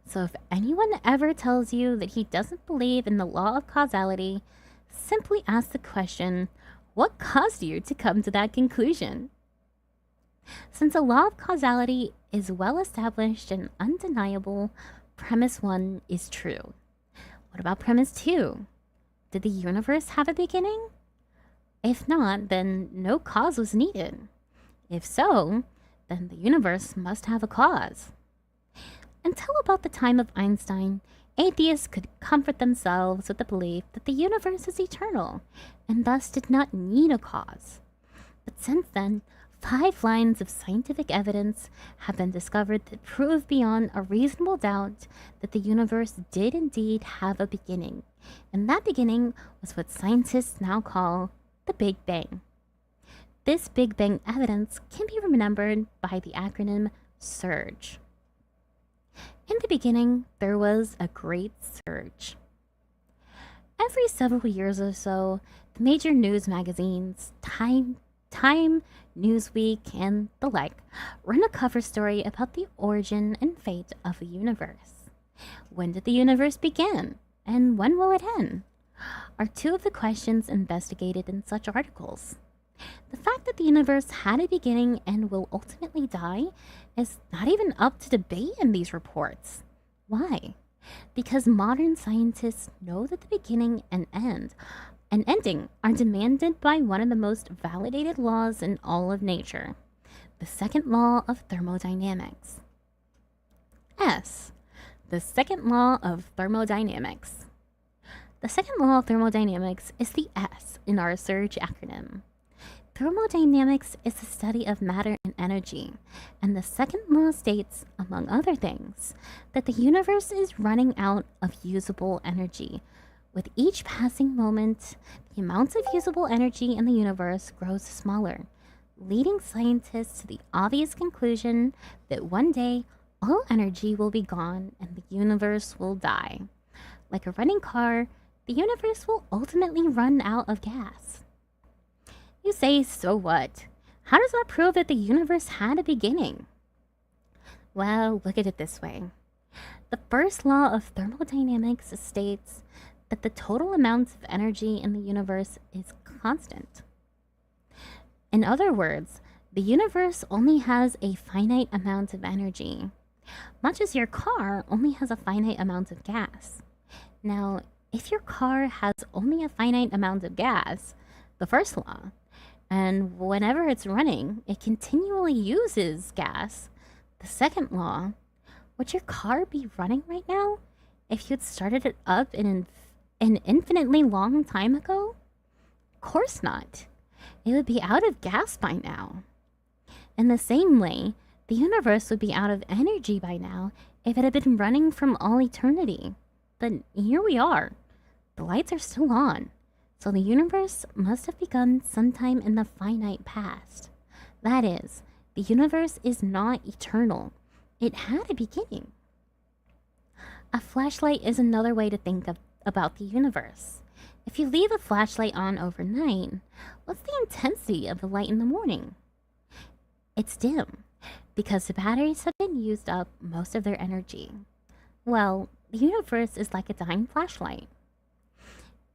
So if anyone ever tells you that he doesn't believe in the law of causality, simply ask the question, what caused you to come to that conclusion? Since the law of causality is well established and undeniable, premise 1 is true. What about premise 2? Did the universe have a beginning? If not, then no cause was needed. If so, then the universe must have a cause. Until about the time of Einstein, atheists could comfort themselves with the belief that the universe is eternal and thus did not need a cause. But since then, 5 lines of scientific evidence have been discovered that prove beyond a reasonable doubt that the universe did indeed have a beginning, and that beginning was what scientists now call the Big Bang. This Big Bang evidence can be remembered by the acronym SURGE. In the beginning, there was a great surge. Every several years or so, the major news magazines, Time, Newsweek, and the like, run a cover story about the origin and fate of the universe. When did the universe begin? And when will it end? Are two of the questions investigated in such articles. The fact that the universe had a beginning and will ultimately die is not even up to debate in these reports. Why? Because modern scientists know that the beginning and ending are demanded by one of the most validated laws in all of nature, the second law of thermodynamics. The second law of thermodynamics. The second law of thermodynamics is the S in our SURGE acronym. Thermodynamics is the study of matter and energy, and the second law states, among other things, that the universe is running out of usable energy. With each passing moment, the amount of usable energy in the universe grows smaller, leading scientists to the obvious conclusion that one day all energy will be gone and the universe will die. Like a running car, the universe will ultimately run out of gas. You say, so what? How does that prove that the universe had a beginning? Well, look at it this way. The first law of thermodynamics states that the total amount of energy in the universe is constant. In other words, the universe only has a finite amount of energy, much as your car only has a finite amount of gas. Now, if your car has only a finite amount of gas, the first law, and whenever it's running, it continually uses gas, the second law, would your car be running right now if you'd started it up in an infinitely long time ago? Of course not. It would be out of gas by now. In the same way, the universe would be out of energy by now if it had been running from all eternity. But here we are. The lights are still on. So the universe must have begun sometime in the finite past. That is, the universe is not eternal. It had a beginning. A flashlight is another way to think about the universe. If you leave a flashlight on overnight, what's the intensity of the light in the morning? It's dim, because the batteries have been used up most of their energy. Well, the universe is like a dying flashlight.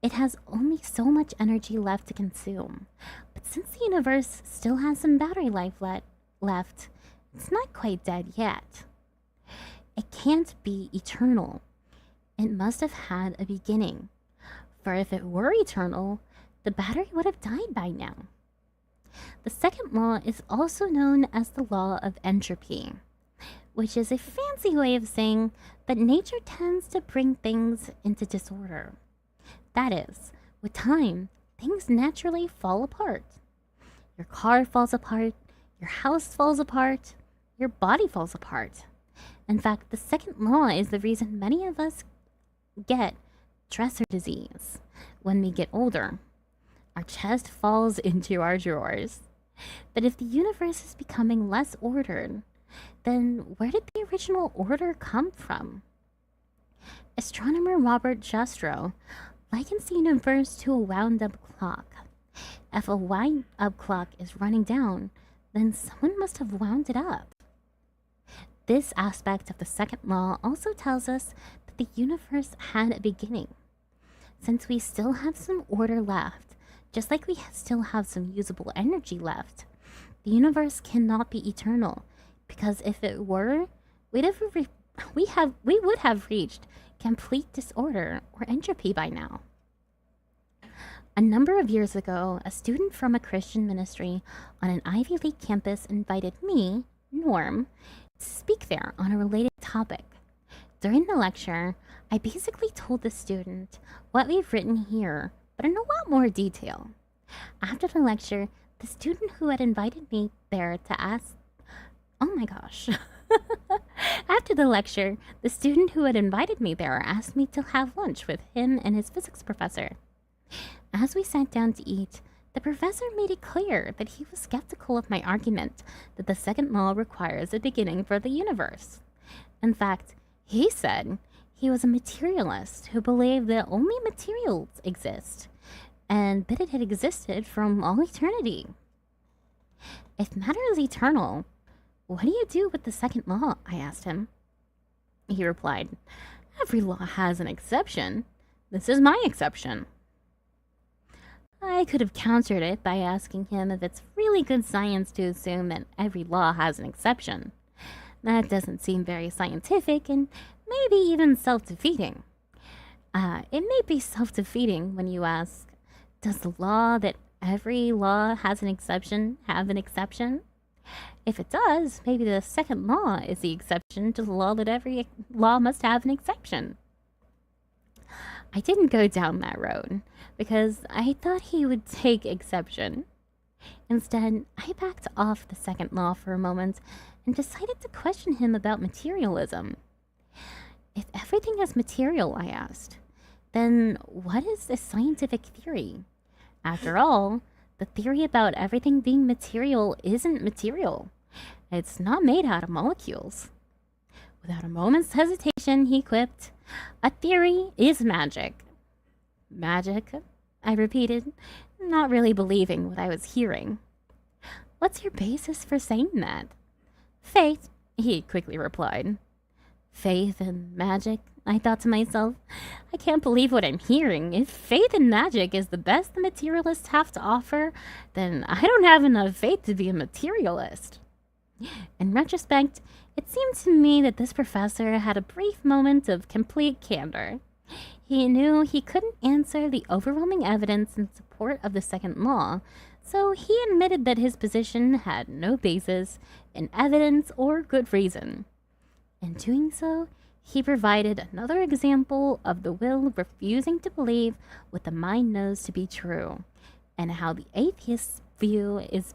It has only so much energy left to consume, but since the universe still has some battery life left, it's not quite dead yet. It can't be eternal. It must have had a beginning, for if it were eternal, the battery would have died by now. The second law is also known as the law of entropy, which is a fancy way of saying that nature tends to bring things into disorder. That is, with time, things naturally fall apart. Your car falls apart, your house falls apart, your body falls apart. In fact, the second law is the reason many of us get dresser disease when we get older. Our chest falls into our drawers. But if the universe is becoming less ordered, then where did the original order come from? Astronomer Robert Jastrow likens the universe to a wound-up clock. If a wound-up clock is running down, then someone must have wound it up. This aspect of the second law also tells us that the universe had a beginning. Since we still have some order left, just like we still have some usable energy left, the universe cannot be eternal, because if it were, we would have reached complete disorder or entropy by now. A number of years ago, a student from a Christian ministry on an Ivy League campus invited me, Norm, to speak there on a related topic. During the lecture, I basically told the student what we've written here, but in a lot more detail. After the lecture, the student who had invited me there to ask... Oh my gosh. After the lecture, the student who had invited me there asked me to have lunch with him and his physics professor. As we sat down to eat, the professor made it clear that he was skeptical of my argument that the second law requires a beginning for the universe. In fact, he said He was a materialist who believed that only materials exist, and that it had existed from all eternity. If matter is eternal, what do you do with the second law? I asked him. He replied, every law has an exception. This is my exception. I could have countered it by asking him if it's really good science to assume that every law has an exception. That doesn't seem very scientific and maybe even self-defeating. It may be self-defeating when you ask, does the law that every law has an exception have an exception? If it does, maybe the second law is the exception to the law that every law must have an exception. I didn't go down that road because I thought he would take exception. Instead, I backed off the second law for a moment and decided to question him about materialism. If everything is material, I asked, then what is a scientific theory? After all, the theory about everything being material isn't material. It's not made out of molecules. Without a moment's hesitation, he quipped, a theory is magic. Magic? I repeated, not really believing what I was hearing. What's your basis for saying that? Faith, he quickly replied. Faith and magic, I thought to myself. I can't believe what I'm hearing. If faith and magic is the best the materialists have to offer, then I don't have enough faith to be a materialist. In retrospect, it seemed to me that this professor had a brief moment of complete candor. He knew he couldn't answer the overwhelming evidence in support of the second law, so he admitted that his position had no basis in evidence or good reason. In doing so, he provided another example of the will refusing to believe what the mind knows to be true, and how the atheist's view is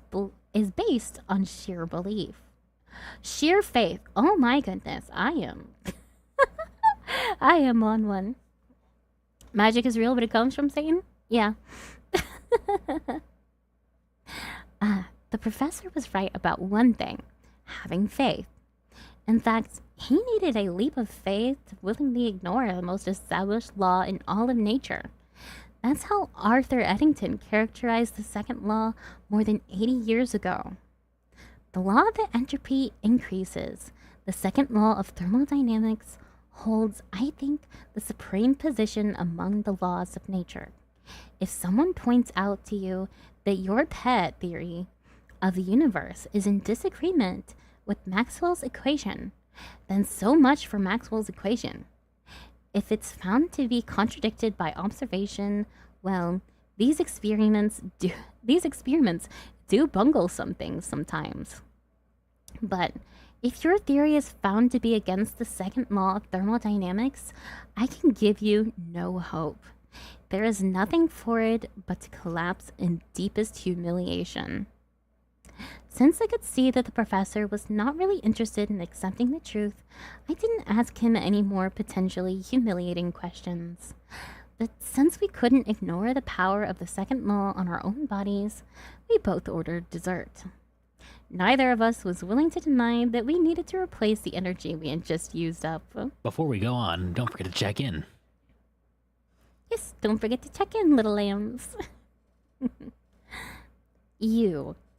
based on sheer belief. Sheer faith. Oh my goodness, I am on one. Magic is real, but it comes from Satan? Yeah. The professor was right about one thing, having faith. In fact, he needed a leap of faith to willingly ignore the most established law in all of nature. That's how Arthur Eddington characterized the second law more than 80 years ago. The law that entropy increases, the second law of thermodynamics, holds, I think, the supreme position among the laws of nature. If someone points out to you that your pet theory of the universe is in disagreement with Maxwell's equation, then so much for Maxwell's equation. If it's found to be contradicted by observation, well, these experiments do bungle some things sometimes. But if your theory is found to be against the second law of thermodynamics, I can give you no hope. There is nothing for it but to collapse in deepest humiliation. Since I could see that the professor was not really interested in accepting the truth, I didn't ask him any more potentially humiliating questions. But since we couldn't ignore the power of the second law on our own bodies, we both ordered dessert. Neither of us was willing to deny that we needed to replace the energy we had just used up. Before we go on, don't forget to check in. Yes, don't forget to check in, little lambs.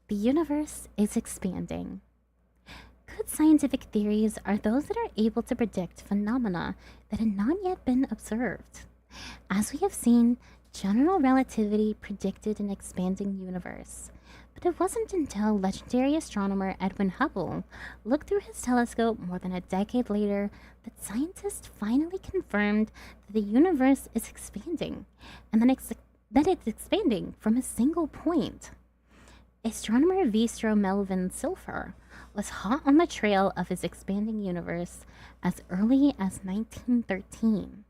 The universe is expanding. Good scientific theories are those that are able to predict phenomena that have not yet been observed. As we have seen, general relativity predicted an expanding universe. But it wasn't until legendary astronomer Edwin Hubble looked through his telescope more than a decade later that scientists finally confirmed that the universe is expanding, and that it's expanding from a single point. Astronomer Vistro Melvin Silver was hot on the trail of his expanding universe as early as 1913,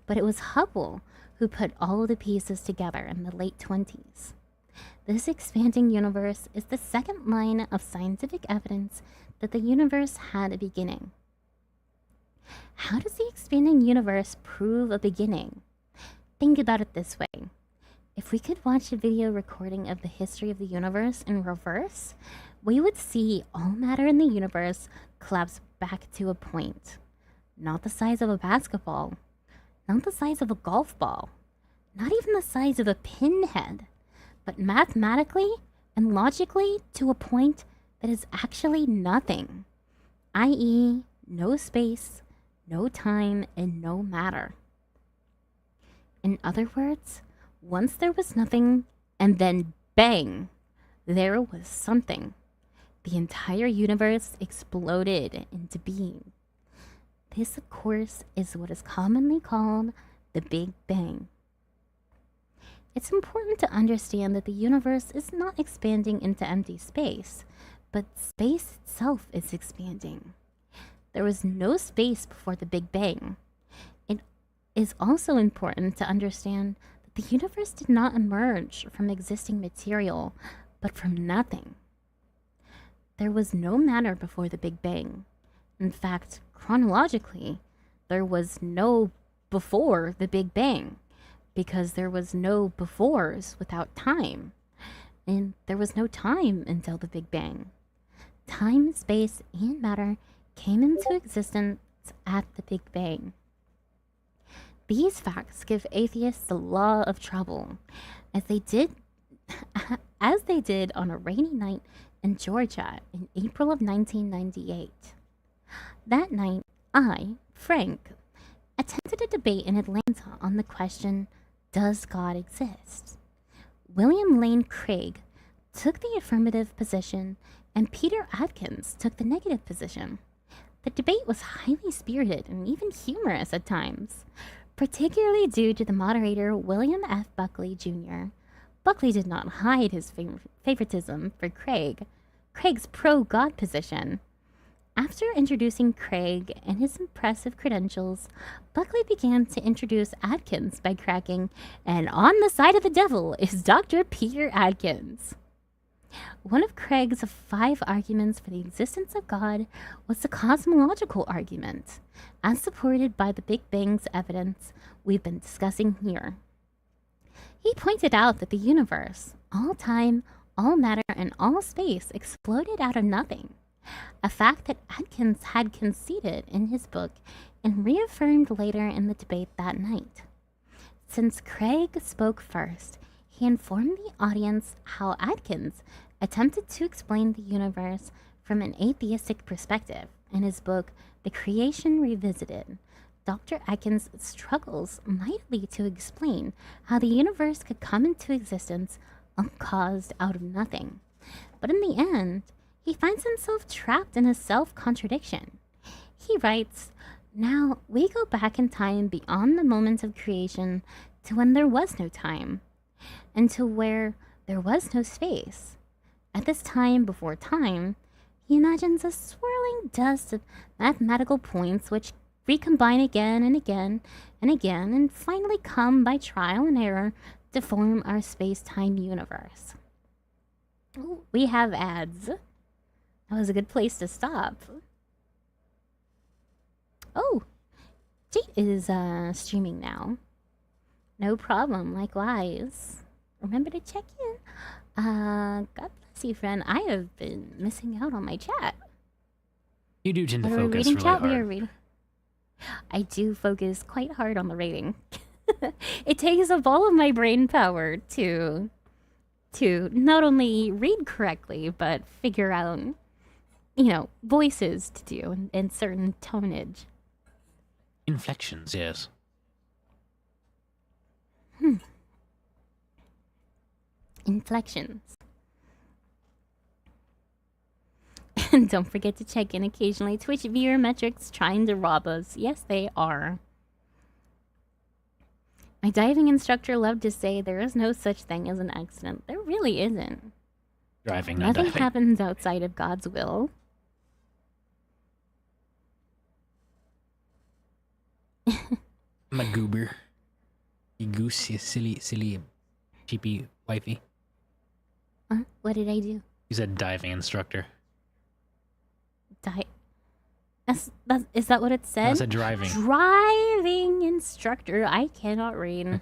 but it was Hubble who put all the pieces together in the late 20s. This expanding universe is the second line of scientific evidence that the universe had a beginning. How does the expanding universe prove a beginning? Think about it this way. If we could watch a video recording of the history of the universe in reverse, we would see all matter in the universe collapse back to a point. not the size of a basketball, not the size of a golf ball, not even the size of a pinhead, but mathematically and logically to a point that is actually nothing, i.e., no space, no time, and no matter. In other words, once there was nothing, and then bang, there was something. The entire universe exploded into being. This, of course, is what is commonly called the Big Bang. It's important to understand that the universe is not expanding into empty space, but space itself is expanding. There was no space before the Big Bang. It is also important to understand that the universe did not emerge from existing material, but from nothing. There was no matter before the Big Bang. In fact, chronologically, there was no before the Big Bang, because there was no befores without time, and there was no time until the Big Bang. Time, space, and matter came into existence at the Big Bang. These facts give atheists a lot of trouble, as they did on a rainy night in Georgia in April of 1998. That night, I, Frank, attended a debate in Atlanta on the question, does God exist? William Lane Craig took the affirmative position, and Peter Adkins took the negative position. The debate was highly spirited and even humorous at times, particularly due to the moderator William F. Buckley Jr. Buckley did not hide his favoritism for Craig's pro-God position. After introducing Craig and his impressive credentials, Buckley began to introduce Adkins by cracking, and on the side of the devil is Dr. Peter Adkins. One of Craig's 5 arguments for the existence of God was the cosmological argument, as supported by the Big Bang's evidence we've been discussing here. He pointed out that the universe, all time, all matter, and all space exploded out of nothing, a fact that Adkins had conceded in his book and reaffirmed later in the debate that night. Since Craig spoke first, he informed the audience how Adkins attempted to explain the universe from an atheistic perspective in his book, The Creation Revisited. Dr. Adkins struggles mightily to explain how the universe could come into existence uncaused out of nothing. But in the end, he finds himself trapped in a self-contradiction. He writes, "Now we go back in time beyond the moment of creation to when there was no time, and to where there was no space. At this time before time, he imagines a swirling dust of mathematical points which recombine again and again and again, and finally come by trial and error to form our space-time universe." Ooh, we have ads. That was a good place to stop. Oh, Jade is streaming now. No problem, likewise. Remember to check in. God bless you, friend. I have been missing out on my chat. You do tend to focus reading really chat? hard. We are reading. I do focus quite hard on the rating. It takes up all of my brain power to not only read correctly, but figure out, voices to do and certain tonage. Inflections, yes. Inflections. And don't forget to check in occasionally. Twitch viewer metrics trying to rob us. Yes, they are. My diving instructor loved to say there is no such thing as an accident. There really isn't. Driving, not Nothing diving. happens outside of God's will. I'm a goober. You goose, you silly, cheapy wifey. What did I do? You said diving instructor. Is that what it said? No, it said driving. Driving instructor. I cannot read.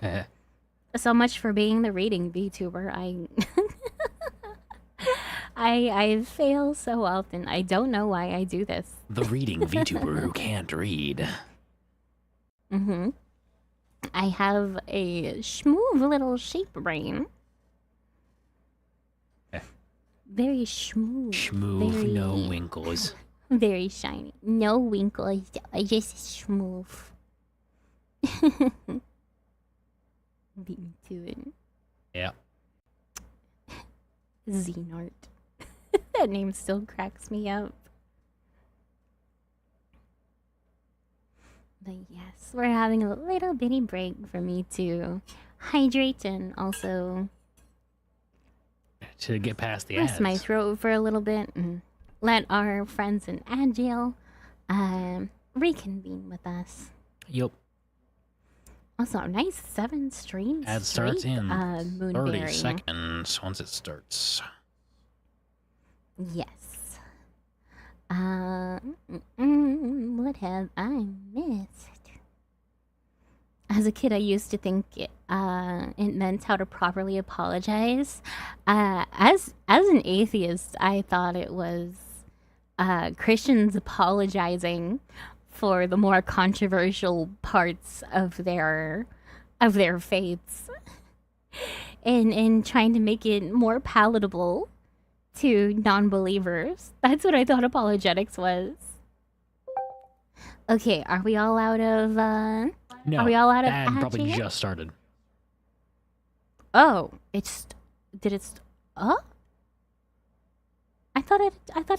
So much for being the reading VTuber. I fail so often. I don't know why I do this. The reading VTuber who can't read. Mm-hmm. I have a smooth little shape brain. Very smooth. Smooth, very, no winkles. Very shiny. No winkles. Just smooth. Beat me to it. Yeah. Xenart. That name still cracks me up. But yes, we're having a little bitty break for me to hydrate and also to get past the rest ads. my throat for a little bit and let our friends in Agile reconvene with us. Yup. Also, nice 7 streams. Ad starts in 30 Moonberry. seconds once it starts. Yes. What have I missed? As a kid, I used to think it meant how to properly apologize. As an atheist, I thought it was Christians apologizing for the more controversial parts of their faiths, and trying to make it more palatable to non-believers. That's what I thought apologetics was. Okay, are we all out of No, are we all out of ad probably yet? just started. Oh, did it oh? I thought it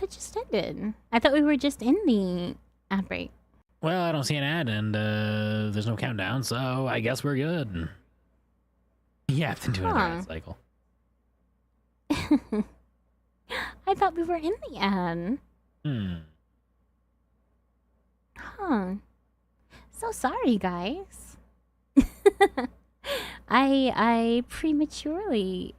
just ended. I thought we were just in the ad break. Well, I don't see an ad and there's no countdown, so I guess we're good. Yeah, I've been doing another ad cycle. I thought we were in the ad. Huh. So sorry, guys. I prematurely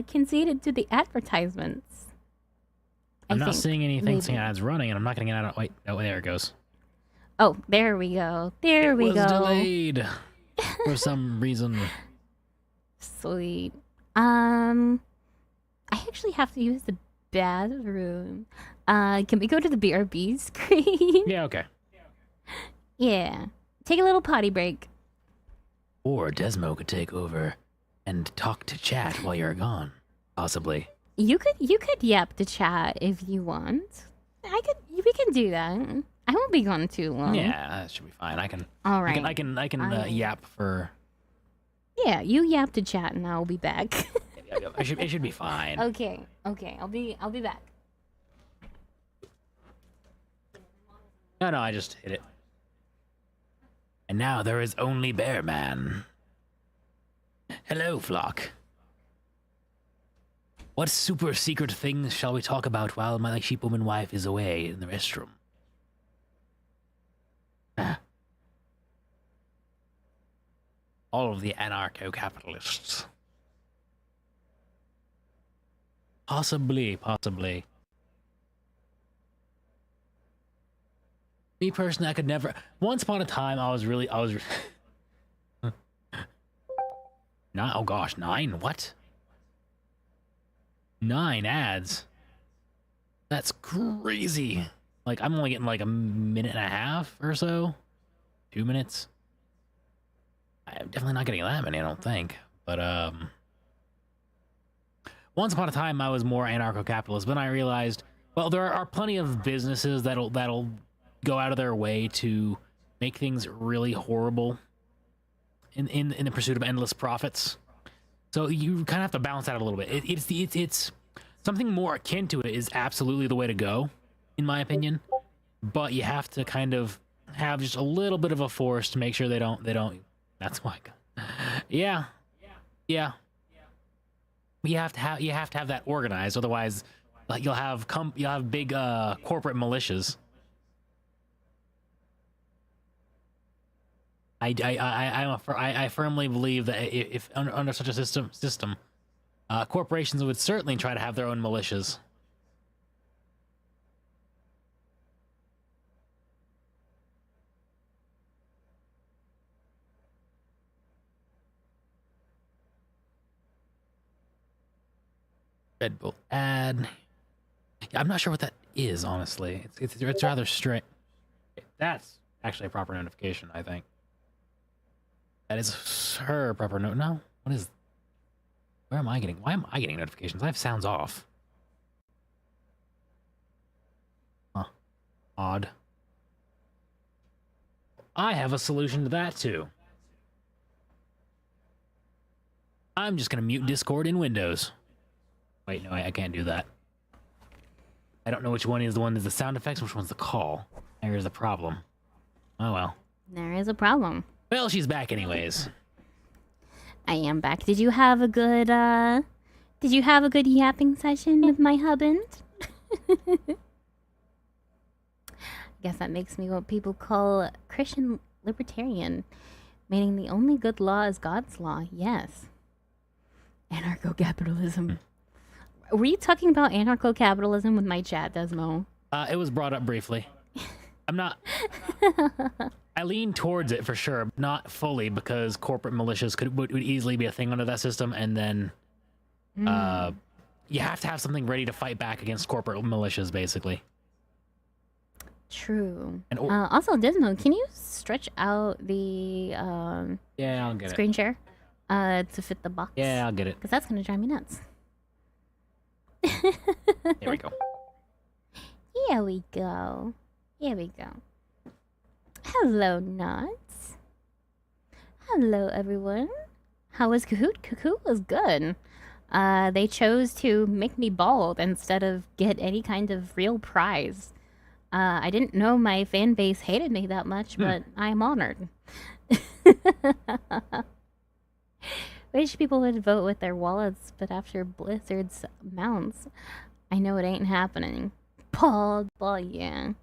conceded to the advertisements. I'm not seeing anything saying ads running, and I'm not getting an ad. Wait, oh, there it goes. Oh, there we go. There we go. It was delayed for some reason. Sweet. I actually have to use the bathroom. Can we go to the BRB screen? Yeah, okay. Yeah. Take a little potty break. Or Desmo could take over and talk to chat while you're gone. Possibly. You could yap to chat if you want. We can do that. I won't be gone too long. Yeah, that should be fine. I can. All right. I can yap for. Yeah, you yap to chat and I'll be back. It should be fine. Okay. I'll be back. No, I just hit it. And now there is only Bear Man. Hello, flock. What super secret things shall we talk about while my sheep woman wife is away in the restroom? All of the anarcho-capitalists. Possibly. Me personally, I could never. Once upon a time, I was. Oh gosh, 9? What? 9 ads? That's crazy. Like, I'm only getting like a minute and a half or so. 2 minutes. I'm definitely not getting that many, I don't think. But, once upon a time, I was more anarcho-capitalist, but I realized, well, there are plenty of businesses that'll go out of their way to make things really horrible in the pursuit of endless profits. So you kind of have to balance that a little bit. It's something more akin to it is absolutely the way to go, in my opinion. But you have to kind of have just a little bit of a force to make sure they don't. That's why. Yeah. You have to have that organized, otherwise, like you'll have big corporate militias. I firmly believe that if under such a system, corporations would certainly try to have their own militias. Red Bull ad. Yeah, I'm not sure what that is, honestly. It's rather strict. That's actually a proper notification, I think. That is her proper note. No, what is? Where am I getting? Why am I getting notifications? I have sounds off. Huh. Odd. I have a solution to that too. I'm just gonna mute Discord in Windows. Wait, no, I can't do that. I don't know which one is the one that's the sound effects, which one's the call. There's the problem. Oh well. There is a problem. Well, she's back anyways. I am back. Did you have a good yapping session with my husband? I guess that makes me what people call Christian libertarian, meaning the only good law is God's law. Yes. Anarcho-capitalism. Were you talking about anarcho-capitalism with my chat, Desmo? It was brought up briefly. I'm not... I lean towards it for sure, not fully, because corporate militias would easily be a thing under that system, and then you have to have something ready to fight back against corporate militias, basically. True. And also, Desmo, can you stretch out the yeah, I'll get screen share to fit the box? Yeah, I'll get it. Because that's going to drive me nuts. There we go. Here we go. Here we go. Hello, Nuts. Hello, everyone. How was Kahoot? Kahoot was good. They chose to make me bald instead of get any kind of real prize. I didn't know my fan base hated me that much, but I'm honored. Wish people would vote with their wallets, but after Blizzard's mounts, I know it ain't happening. Bald, yeah.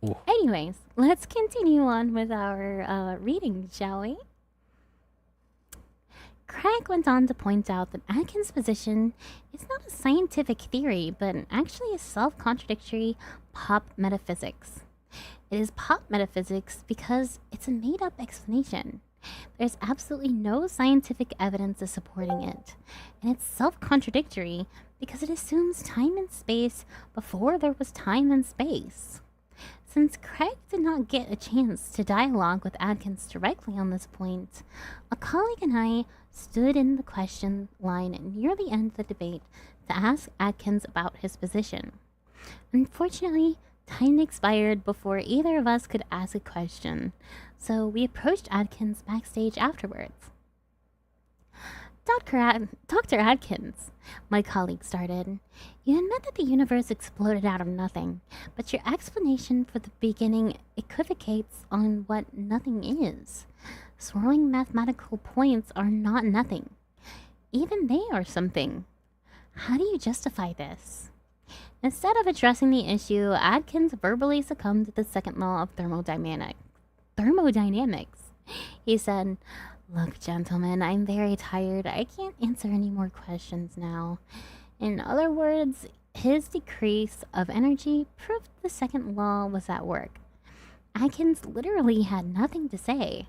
Ooh. Anyways, let's continue on with our reading, shall we? Craig went on to point out that Atkins' position is not a scientific theory, but actually a self-contradictory pop metaphysics. It is pop metaphysics because it's a made-up explanation. There's absolutely no scientific evidence supporting it, and it's self-contradictory because it assumes time and space before there was time and space. Since Craig did not get a chance to dialogue with Adkins directly on this point, a colleague and I stood in the question line near the end of the debate to ask Adkins about his position. Unfortunately, time expired before either of us could ask a question, so we approached Adkins backstage afterwards. Dr. Adkins, my colleague started, you admit that the universe exploded out of nothing, but your explanation for the beginning equivocates on what nothing is. Swirling mathematical points are not nothing. Even they are something. How do you justify this? Instead of addressing the issue, Adkins verbally succumbed to the second law of thermodynamics. He said, "Look, gentlemen, I'm very tired. I can't answer any more questions now." In other words, his decrease of energy proved the second law was at work. Adkins literally had nothing to say.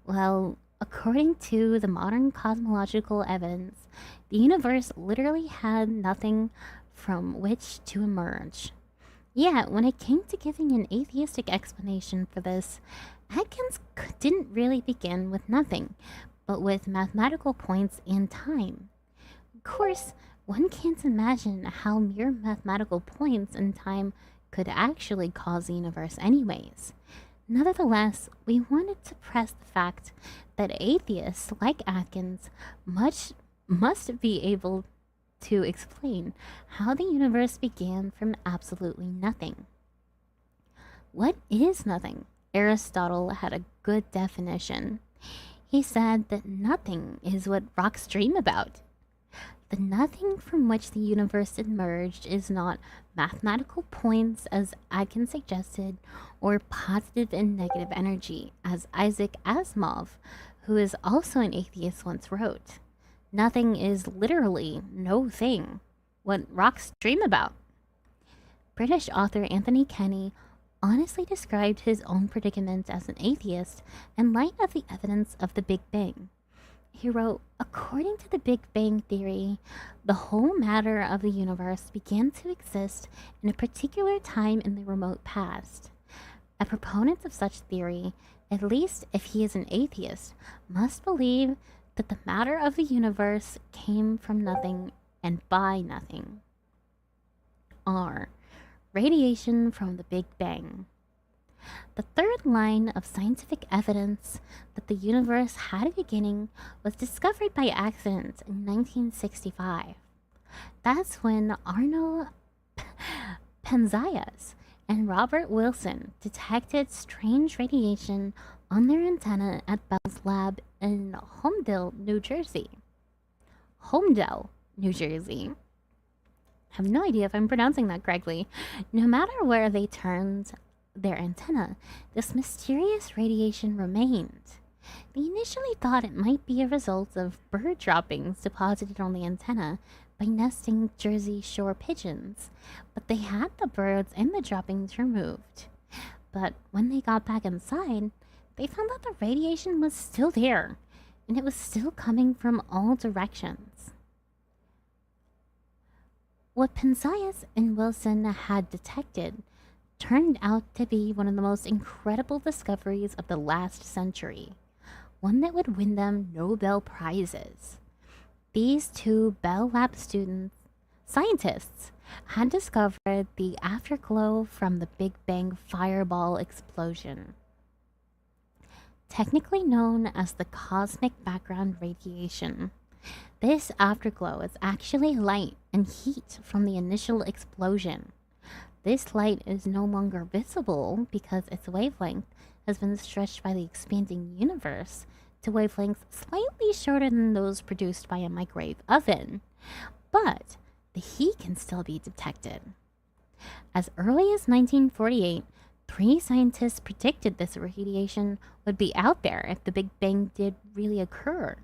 Well, according to the modern cosmological evidence, the universe literally had nothing from which to emerge. Yet, when it came to giving an atheistic explanation for this, Adkins didn't really begin with nothing, but with mathematical points and time. Of course, one can't imagine how mere mathematical points and time could actually cause the universe anyways. Nevertheless, we wanted to press the fact that atheists like Atkins must be able to explain how the universe began from absolutely nothing. What is nothing? Aristotle had a good definition. He said that nothing is what rocks dream about. The nothing from which the universe emerged is not mathematical points, as Atkins suggested, or positive and negative energy, as Isaac Asimov, who is also an atheist, once wrote. Nothing is literally no thing, what rocks dream about. British author Anthony Kenny honestly described his own predicament as an atheist in light of the evidence of the Big Bang. He wrote, according to the Big Bang Theory, the whole matter of the universe began to exist in a particular time in the remote past. A proponent of such theory, at least if he is an atheist, must believe that the matter of the universe came from nothing and by nothing. R. Radiation from the Big Bang. The third line of scientific evidence that the universe had a beginning was discovered by accident in 1965. That's when Arno Penzias and Robert Wilson detected strange radiation on their antenna at Bell's lab in Homedale, New Jersey. Homedale, New Jersey. I have no idea if I'm pronouncing that correctly. No matter where they turned their antenna, this mysterious radiation remained. They initially thought it might be a result of bird droppings deposited on the antenna by nesting Jersey Shore pigeons, but they had the birds and the droppings removed. But when they got back inside, they found that the radiation was still there, and it was still coming from all directions. What Penzias and Wilson had detected turned out to be one of the most incredible discoveries of the last century, one that would win them Nobel Prizes. These two Bell Lab scientists, had discovered the afterglow from the Big Bang fireball explosion, technically known as the cosmic background radiation. This afterglow is actually light and heat from the initial explosion. This light is no longer visible because its wavelength has been stretched by the expanding universe to wavelengths slightly shorter than those produced by a microwave oven, but the heat can still be detected. As early as 1948, 3 scientists predicted this radiation would be out there if the Big Bang did really occur,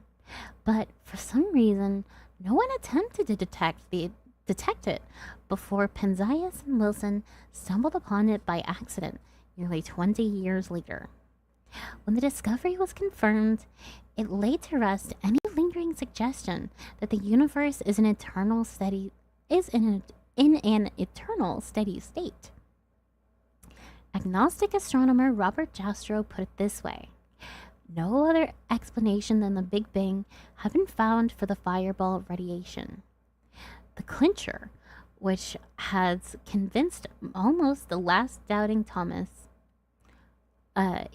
but for some reason, no one attempted to detect it before Penzias and Wilson stumbled upon it by accident nearly 20 years later. When the discovery was confirmed, it laid to rest any lingering suggestion that the universe is in an eternal steady state. Agnostic astronomer Robert Jastrow put it this way: no other explanation than the Big Bang have been found for the fireball radiation. The clincher, which has convinced almost the last doubting Thomas,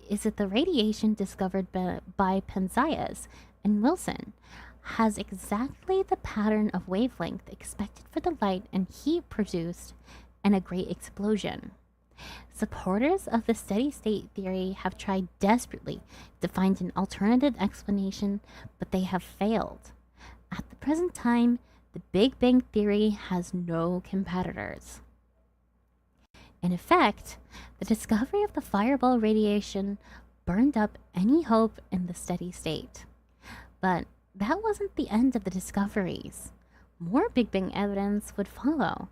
is that the radiation discovered by Penzias and Wilson has exactly the pattern of wavelength expected for the light and heat produced in a great explosion. Supporters of the steady state theory have tried desperately to find an alternative explanation, but they have failed. At the present time, the Big Bang Theory has no competitors. In effect, the discovery of the fireball radiation burned up any hope in the steady state. But that wasn't the end of the discoveries. More Big Bang evidence would follow.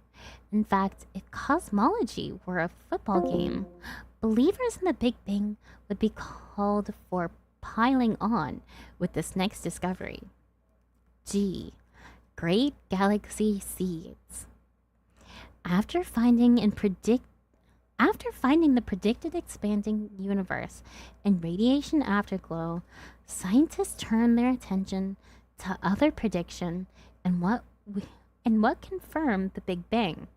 In fact, if cosmology were a football game, believers in the Big Bang would be called for piling on with this next discovery. G. Great galaxy seeds. After finding the predicted expanding universe and radiation afterglow, scientists turned their attention to other prediction and what confirmed the Big Bang.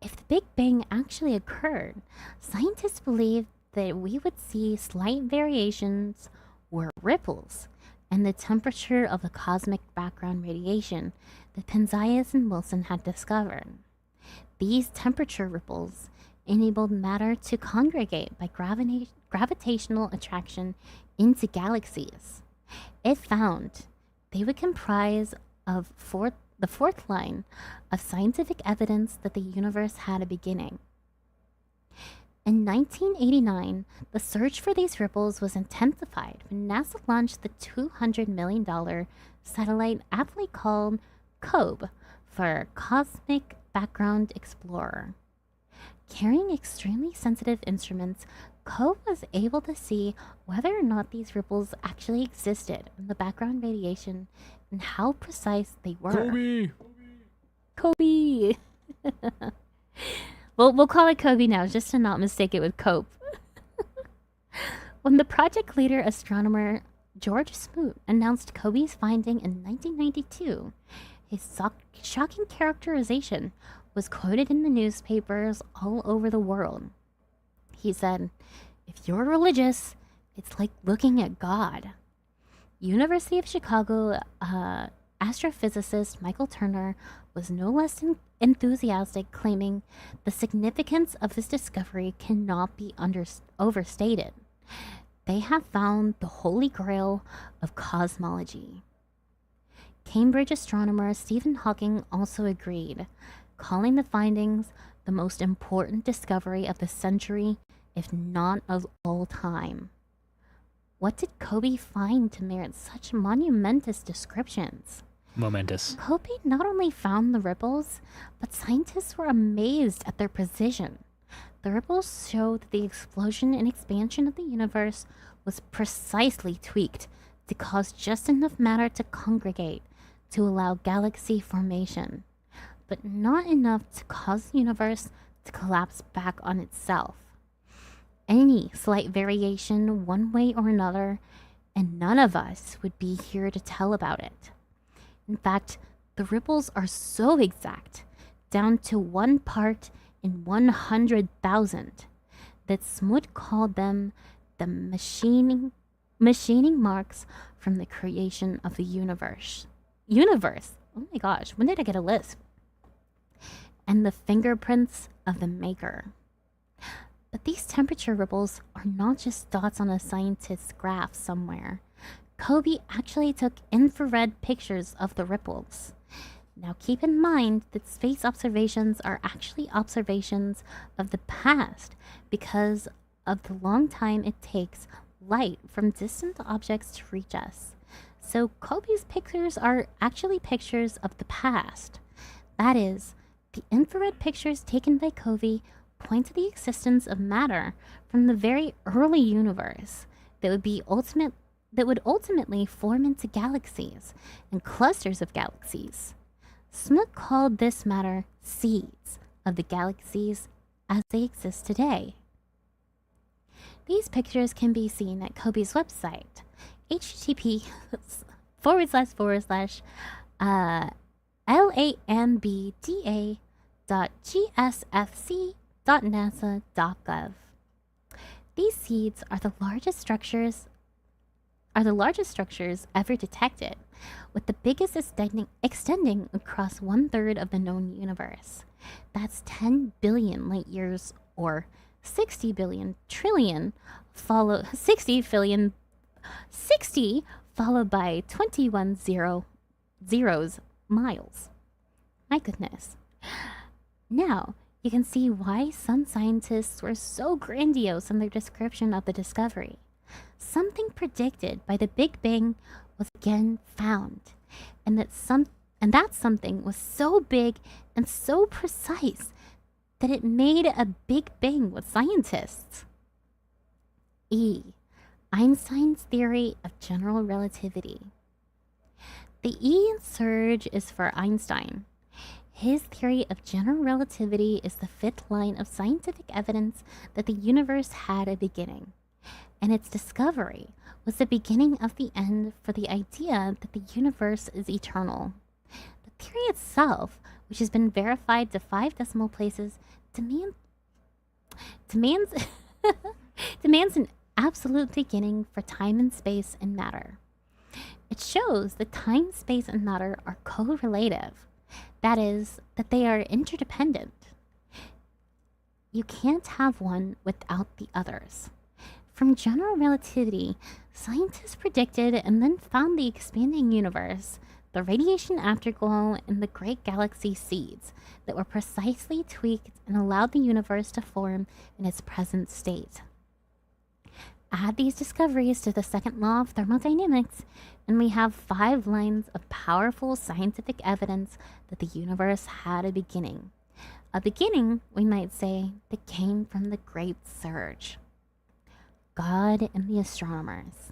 If the Big Bang actually occurred, scientists believed that we would see slight variations or ripples in the temperature of the cosmic background radiation that Penzias and Wilson had discovered. These temperature ripples enabled matter to congregate by gravitational attraction into galaxies. It found they would comprise of the fourth line of scientific evidence that the universe had a beginning. In 1989, the search for these ripples was intensified when NASA launched the $200 million satellite aptly called COBE for Cosmic Background Explorer. Carrying extremely sensitive instruments, Koh was able to see whether or not these ripples actually existed in the background radiation and how precise they were. Kobe! Kobe! We'll call it Kobe now, just to not mistake it with Cope. When the project leader astronomer George Smoot announced Kobe's finding in 1992, his shocking characterization was quoted in the newspapers all over the world. He said, "If you're religious, it's like looking at God." University of Chicago astrophysicist Michael Turner was no less enthusiastic, claiming the significance of this discovery cannot be overstated. They have found the holy grail of cosmology. Cambridge astronomer Stephen Hawking also agreed, calling the findings the most important discovery of the century, if not of all time. What did Kobe find to merit such monumentous descriptions? Momentous. Kobe not only found the ripples, but scientists were amazed at their precision. The ripples showed that the explosion and expansion of the universe was precisely tweaked to cause just enough matter to congregate to allow galaxy formation, but not enough to cause the universe to collapse back on itself. Any slight variation one way or another, and none of us would be here to tell about it. In fact, the ripples are so exact, down to 1 part in 100,000, that Smoot called them the machining marks from the creation of the universe. Oh my gosh, when did I get a lisp? And the fingerprints of the maker. But these temperature ripples are not just dots on a scientist's graph somewhere. Kobe actually took infrared pictures of the ripples. Now keep in mind that space observations are actually observations of the past because of the long time it takes light from distant objects to reach us. So Kobe's pictures are actually pictures of the past. That is, the infrared pictures taken by Kobe point to the existence of matter from the very early universe that would ultimately form into galaxies and clusters of galaxies. Smoot called this matter seeds of the galaxies as they exist today. These pictures can be seen at Kobe's website, http://lambda.gsfc.nasa.gov. These seeds are the largest structures ever detected, with the biggest extending across 1/3 of the known universe. That's 10 billion light years, or 60 billion trillion, 60 followed by 21 zeros miles. My goodness. Now, you can see why some scientists were so grandiose in their description of the discovery. Something predicted by the Big Bang was again found, and that something was so big and so precise that it made a Big Bang with scientists. Einstein's theory of general relativity. The E in surge is for Einstein. His theory of general relativity is the 5th line of scientific evidence that the universe had a beginning, and its discovery was the beginning of the end for the idea that the universe is eternal. The theory itself, which has been verified to 5 decimal places, demands an absolute beginning for time and space and matter. It shows that time, space, and matter are correlative. That is, that they are interdependent. You can't have one without the others. From general relativity, scientists predicted and then found the expanding universe, the radiation afterglow, and the great galaxy seeds that were precisely tweaked and allowed the universe to form in its present state. Add these discoveries to the second law of thermodynamics, and we have 5 lines of powerful scientific evidence that the universe had a beginning. A beginning, we might say, that came from the Great Surge. God and the astronomers.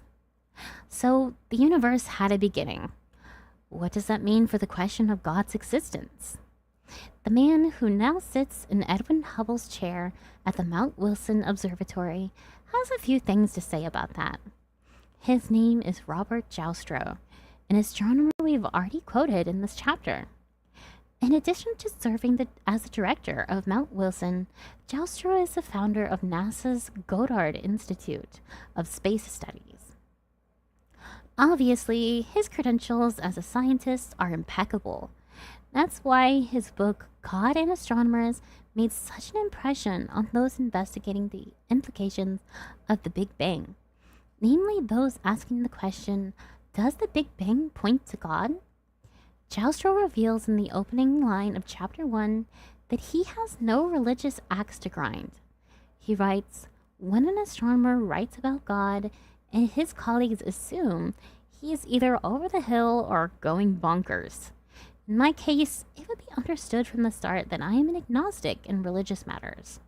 So, the universe had a beginning. What does that mean for the question of God's existence? The man who now sits in Edwin Hubble's chair at the Mount Wilson Observatory has a few things to say about that. His name is Robert Joustrow, an astronomer we've already quoted in this chapter. In addition to serving as the director of Mount Wilson, Joustrow is the founder of NASA's Goddard Institute of Space Studies. Obviously, his credentials as a scientist are impeccable. That's why his book, God and Astronomers, made such an impression on those investigating the implications of the Big Bang, namely those asking the question, does the Big Bang point to God? Joustrow reveals in the opening line of Chapter 1 that he has no religious axe to grind. He writes, when an astronomer writes about God and his colleagues assume he is either over the hill or going bonkers. In my case, it would be understood from the start that I am an agnostic in religious matters.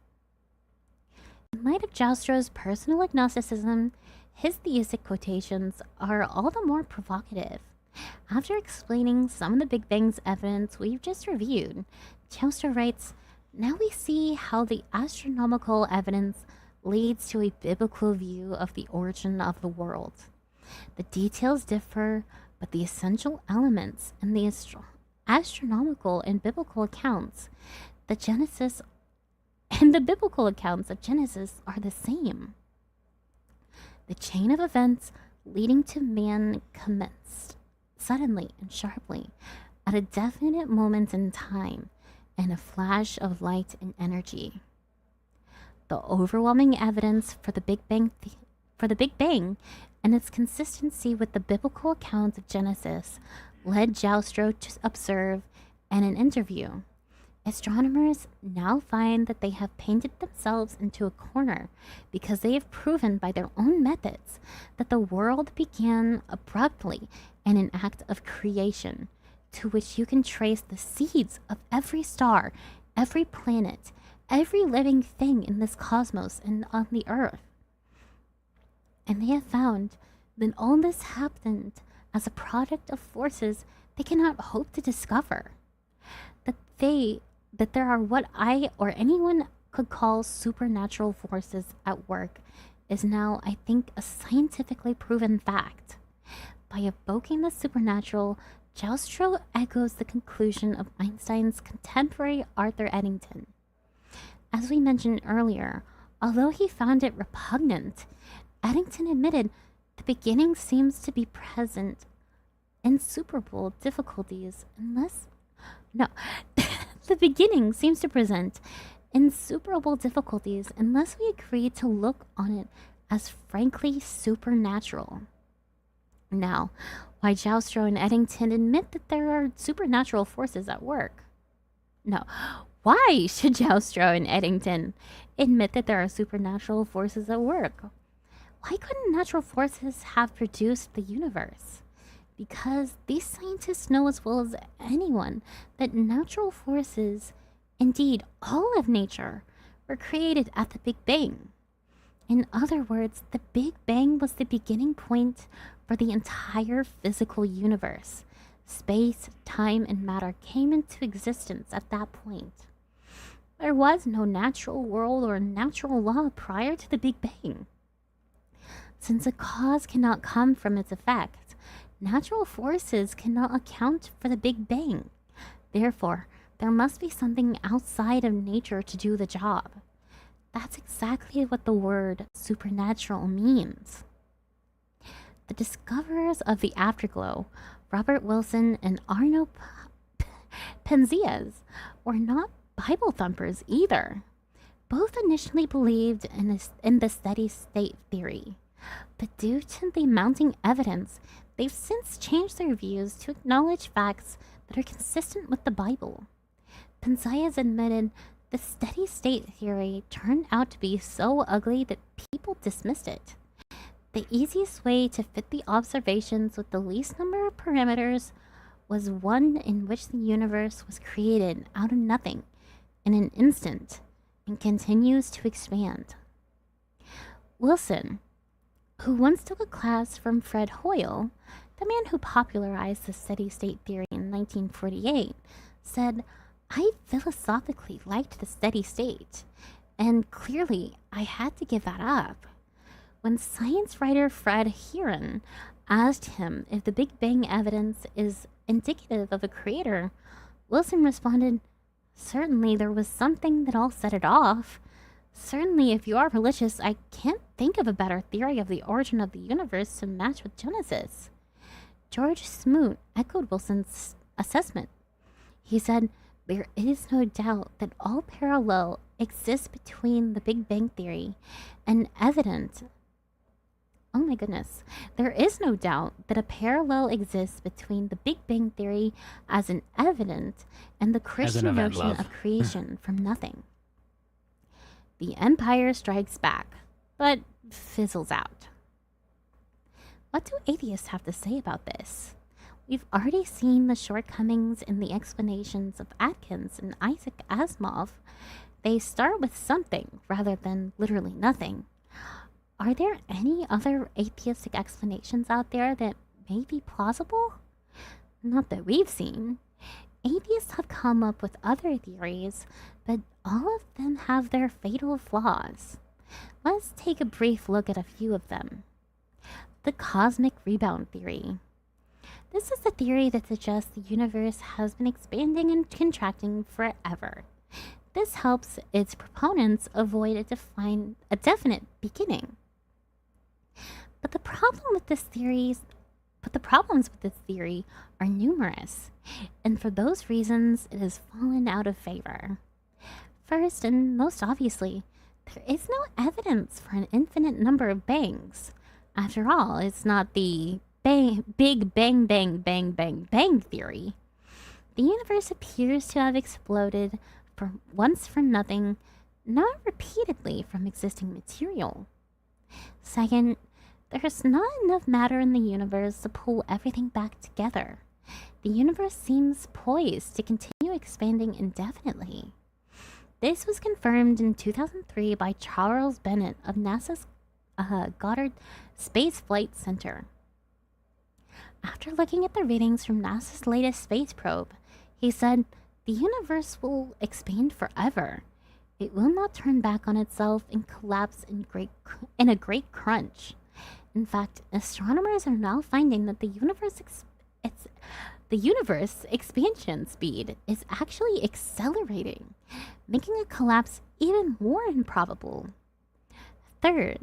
In light of Joustrow's personal agnosticism, his theistic quotations are all the more provocative. After explaining some of the Big Bang's evidence we've just reviewed, Joustrow writes, now we see how the astronomical evidence leads to a biblical view of the origin of the world. The details differ, but the essential elements in the astronomical and biblical accounts, the Genesis and the biblical accounts of Genesis are the same. The chain of events leading to man commenced suddenly and sharply at a definite moment in time and a flash of light and energy. The overwhelming evidence for the Big Bang and its consistency with the biblical account of Genesis led Joustrow to observe in an interview. Astronomers now find that they have painted themselves into a corner because they have proven by their own methods that the world began abruptly in an act of creation, to which you can trace the seeds of every star, every planet, every living thing in this cosmos and on the earth. And they have found that all this happened as a product of forces they cannot hope to discover. That there are what I or anyone could call supernatural forces at work is now, I think, a scientifically proven fact. By evoking the supernatural, Joustrow echoes the conclusion of Einstein's contemporary Arthur Eddington. As we mentioned earlier, although he found it repugnant, Eddington admitted the beginning seems to be present insuperable difficulties unless... No, the beginning seems to present insuperable difficulties unless we agree to look on it as frankly supernatural. Now, why Joustrow and Eddington admit that there are supernatural forces at work? No, why should Joustrow and Eddington admit that there are supernatural forces at work? Why couldn't natural forces have produced the universe? Because these scientists know as well as anyone that natural forces, indeed all of nature, were created at the Big Bang. In other words, the Big Bang was the beginning point for the entire physical universe. Space, time, and matter came into existence at that point. There was no natural world or natural law prior to the Big Bang. Since a cause cannot come from its effect, natural forces cannot account for the Big Bang. Therefore, there must be something outside of nature to do the job. That's exactly what the word supernatural means. The discoverers of the afterglow, Robert Wilson and Arno Penzias, were not Bible thumpers either. Both initially believed in the steady state theory, but due to the mounting evidence, they've since changed their views to acknowledge facts that are consistent with the Bible. Penzias admitted the steady state theory turned out to be so ugly that people dismissed it. The easiest way to fit the observations with the least number of parameters was one in which the universe was created out of nothing in an instant and continues to expand. Wilson, who once took a class from Fred Hoyle, the man who popularized the steady state theory in 1948, said, I philosophically liked the steady state, and clearly I had to give that up. When science writer Fred Heron asked him if the Big Bang evidence is indicative of a creator, Wilson responded, certainly there was something that all set it off. Certainly, if you are religious, I can't think of a better theory of the origin of the universe to match with Genesis. George Smoot echoed Wilson's assessment. He said, there is no doubt that all parallel exists between the Big Bang theory and evident. Oh my goodness. There is no doubt that a parallel exists between the Big Bang theory as an evident and the Christian notion of creation from nothing. The Empire strikes back, but fizzles out. What do atheists have to say about this? We've already seen the shortcomings in the explanations of Atkins and Isaac Asimov. They start with something rather than literally nothing. Are there any other atheistic explanations out there that may be plausible? Not that we've seen. Atheists have come up with other theories, but all of them have their fatal flaws. Let's take a brief look at a few of them. The cosmic rebound theory. This is the theory that suggests the universe has been expanding and contracting forever. This helps its proponents avoid a definite beginning. But the problems with this theory are numerous, and for those reasons it has fallen out of favor. First, and most obviously, there is no evidence for an infinite number of bangs. After all, it's not the Big Bang Bang Bang Bang Bang theory. The universe appears to have exploded once from nothing, not repeatedly from existing material. Second, there's not enough matter in the universe to pull everything back together. The universe seems poised to continue expanding indefinitely. This was confirmed in 2003 by Charles Bennett of NASA's Goddard Space Flight Center. After looking at the readings from NASA's latest space probe, he said, the universe will expand forever. It will not turn back on itself and collapse in a great crunch. In fact, astronomers are now finding that the universe expansion speed is actually accelerating, making a collapse even more improbable. Third,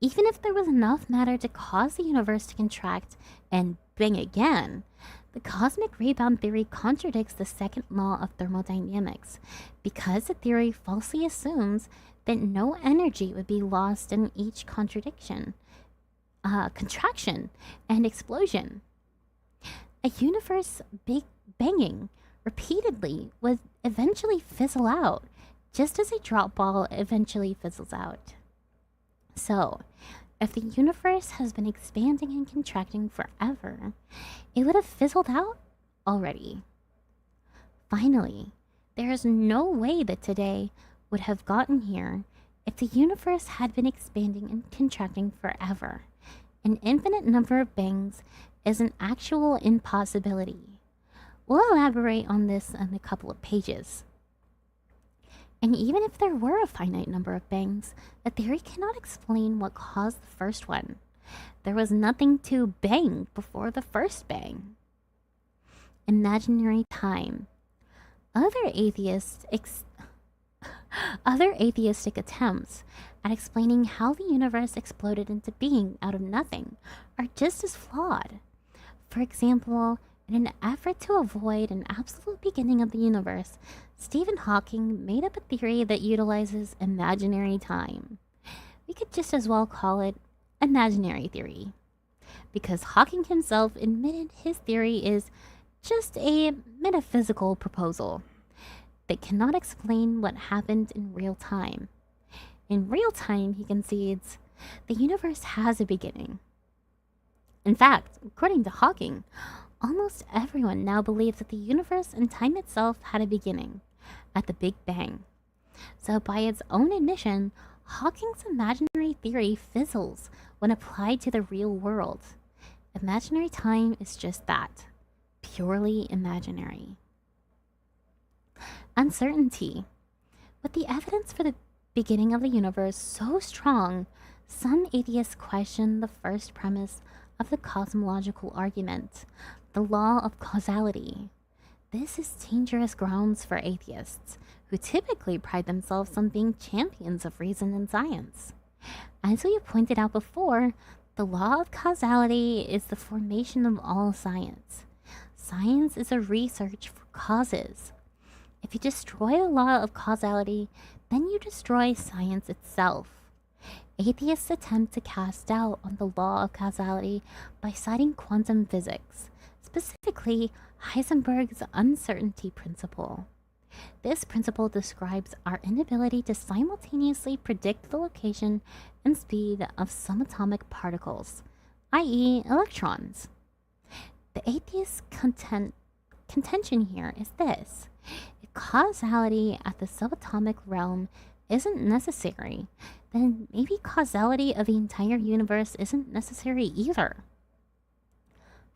even if there was enough matter to cause the universe to contract and bang again, the cosmic rebound theory contradicts the second law of thermodynamics because the theory falsely assumes that no energy would be lost in each contraction and explosion. A universe big banging repeatedly would eventually fizzle out, just as a drop ball eventually fizzles out. So, if the universe has been expanding and contracting forever, it would have fizzled out already. Finally, there is no way that today would have gotten here if the universe had been expanding and contracting forever. An infinite number of bangs is an actual impossibility. We'll elaborate on this in a couple of pages. And even if there were a finite number of bangs, the theory cannot explain what caused the first one. There was nothing to bang before the first bang. Imaginary time. Other atheistic attempts at explaining how the universe exploded into being out of nothing are just as flawed. For example, in an effort to avoid an absolute beginning of the universe, Stephen Hawking made up a theory that utilizes imaginary time. We could just as well call it imaginary theory, because Hawking himself admitted his theory is just a metaphysical proposal that cannot explain what happened in real time. In real time, he concedes, the universe has a beginning. In fact, according to Hawking, almost everyone now believes that the universe and time itself had a beginning, at the Big Bang. So by its own admission, Hawking's imaginary theory fizzles when applied to the real world. Imaginary time is just that, purely imaginary. Uncertainty. With the evidence for the beginning of the universe so strong, some atheists question the first premise of the cosmological argument, the law of causality. This is dangerous grounds for atheists, who typically pride themselves on being champions of reason and science. As we have pointed out before, the law of causality is the formation of all science. Science is a research for causes. If you destroy the law of causality, then you destroy science itself. Atheists attempt to cast doubt on the law of causality by citing quantum physics, specifically Heisenberg's uncertainty principle. This principle describes our inability to simultaneously predict the location and speed of subatomic particles, i.e., electrons. The atheist's contention here is this: if causality at the subatomic realm isn't necessary, then maybe causality of the entire universe isn't necessary either.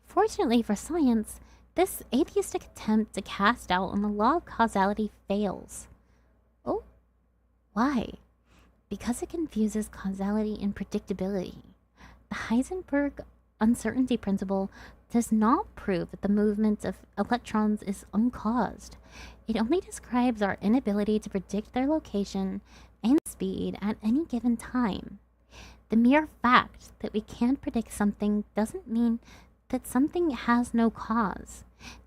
Fortunately for science, this atheistic attempt to cast doubt on the law of causality fails. Oh, why? Because it confuses causality and predictability. The Heisenberg uncertainty principle does not prove that the movement of electrons is uncaused. It only describes our inability to predict their location and speed at any given time. The mere fact that we can't predict something doesn't mean that something has no cause.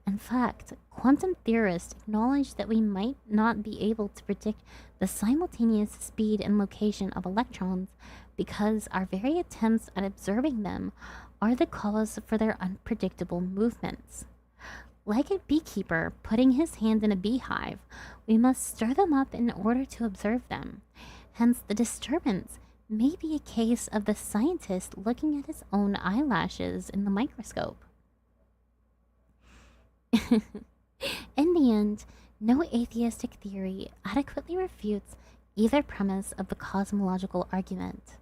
In fact, quantum theorists acknowledge that we might not be able to predict the simultaneous speed and location of electrons because our very attempts at observing them are the cause for their unpredictable movements. Like a beekeeper putting his hand in a beehive, we must stir them up in order to observe them. Hence, the disturbance may be a case of the scientist looking at his own eyelashes in the microscope. In the end, no atheistic theory adequately refutes either premise of the cosmological argument.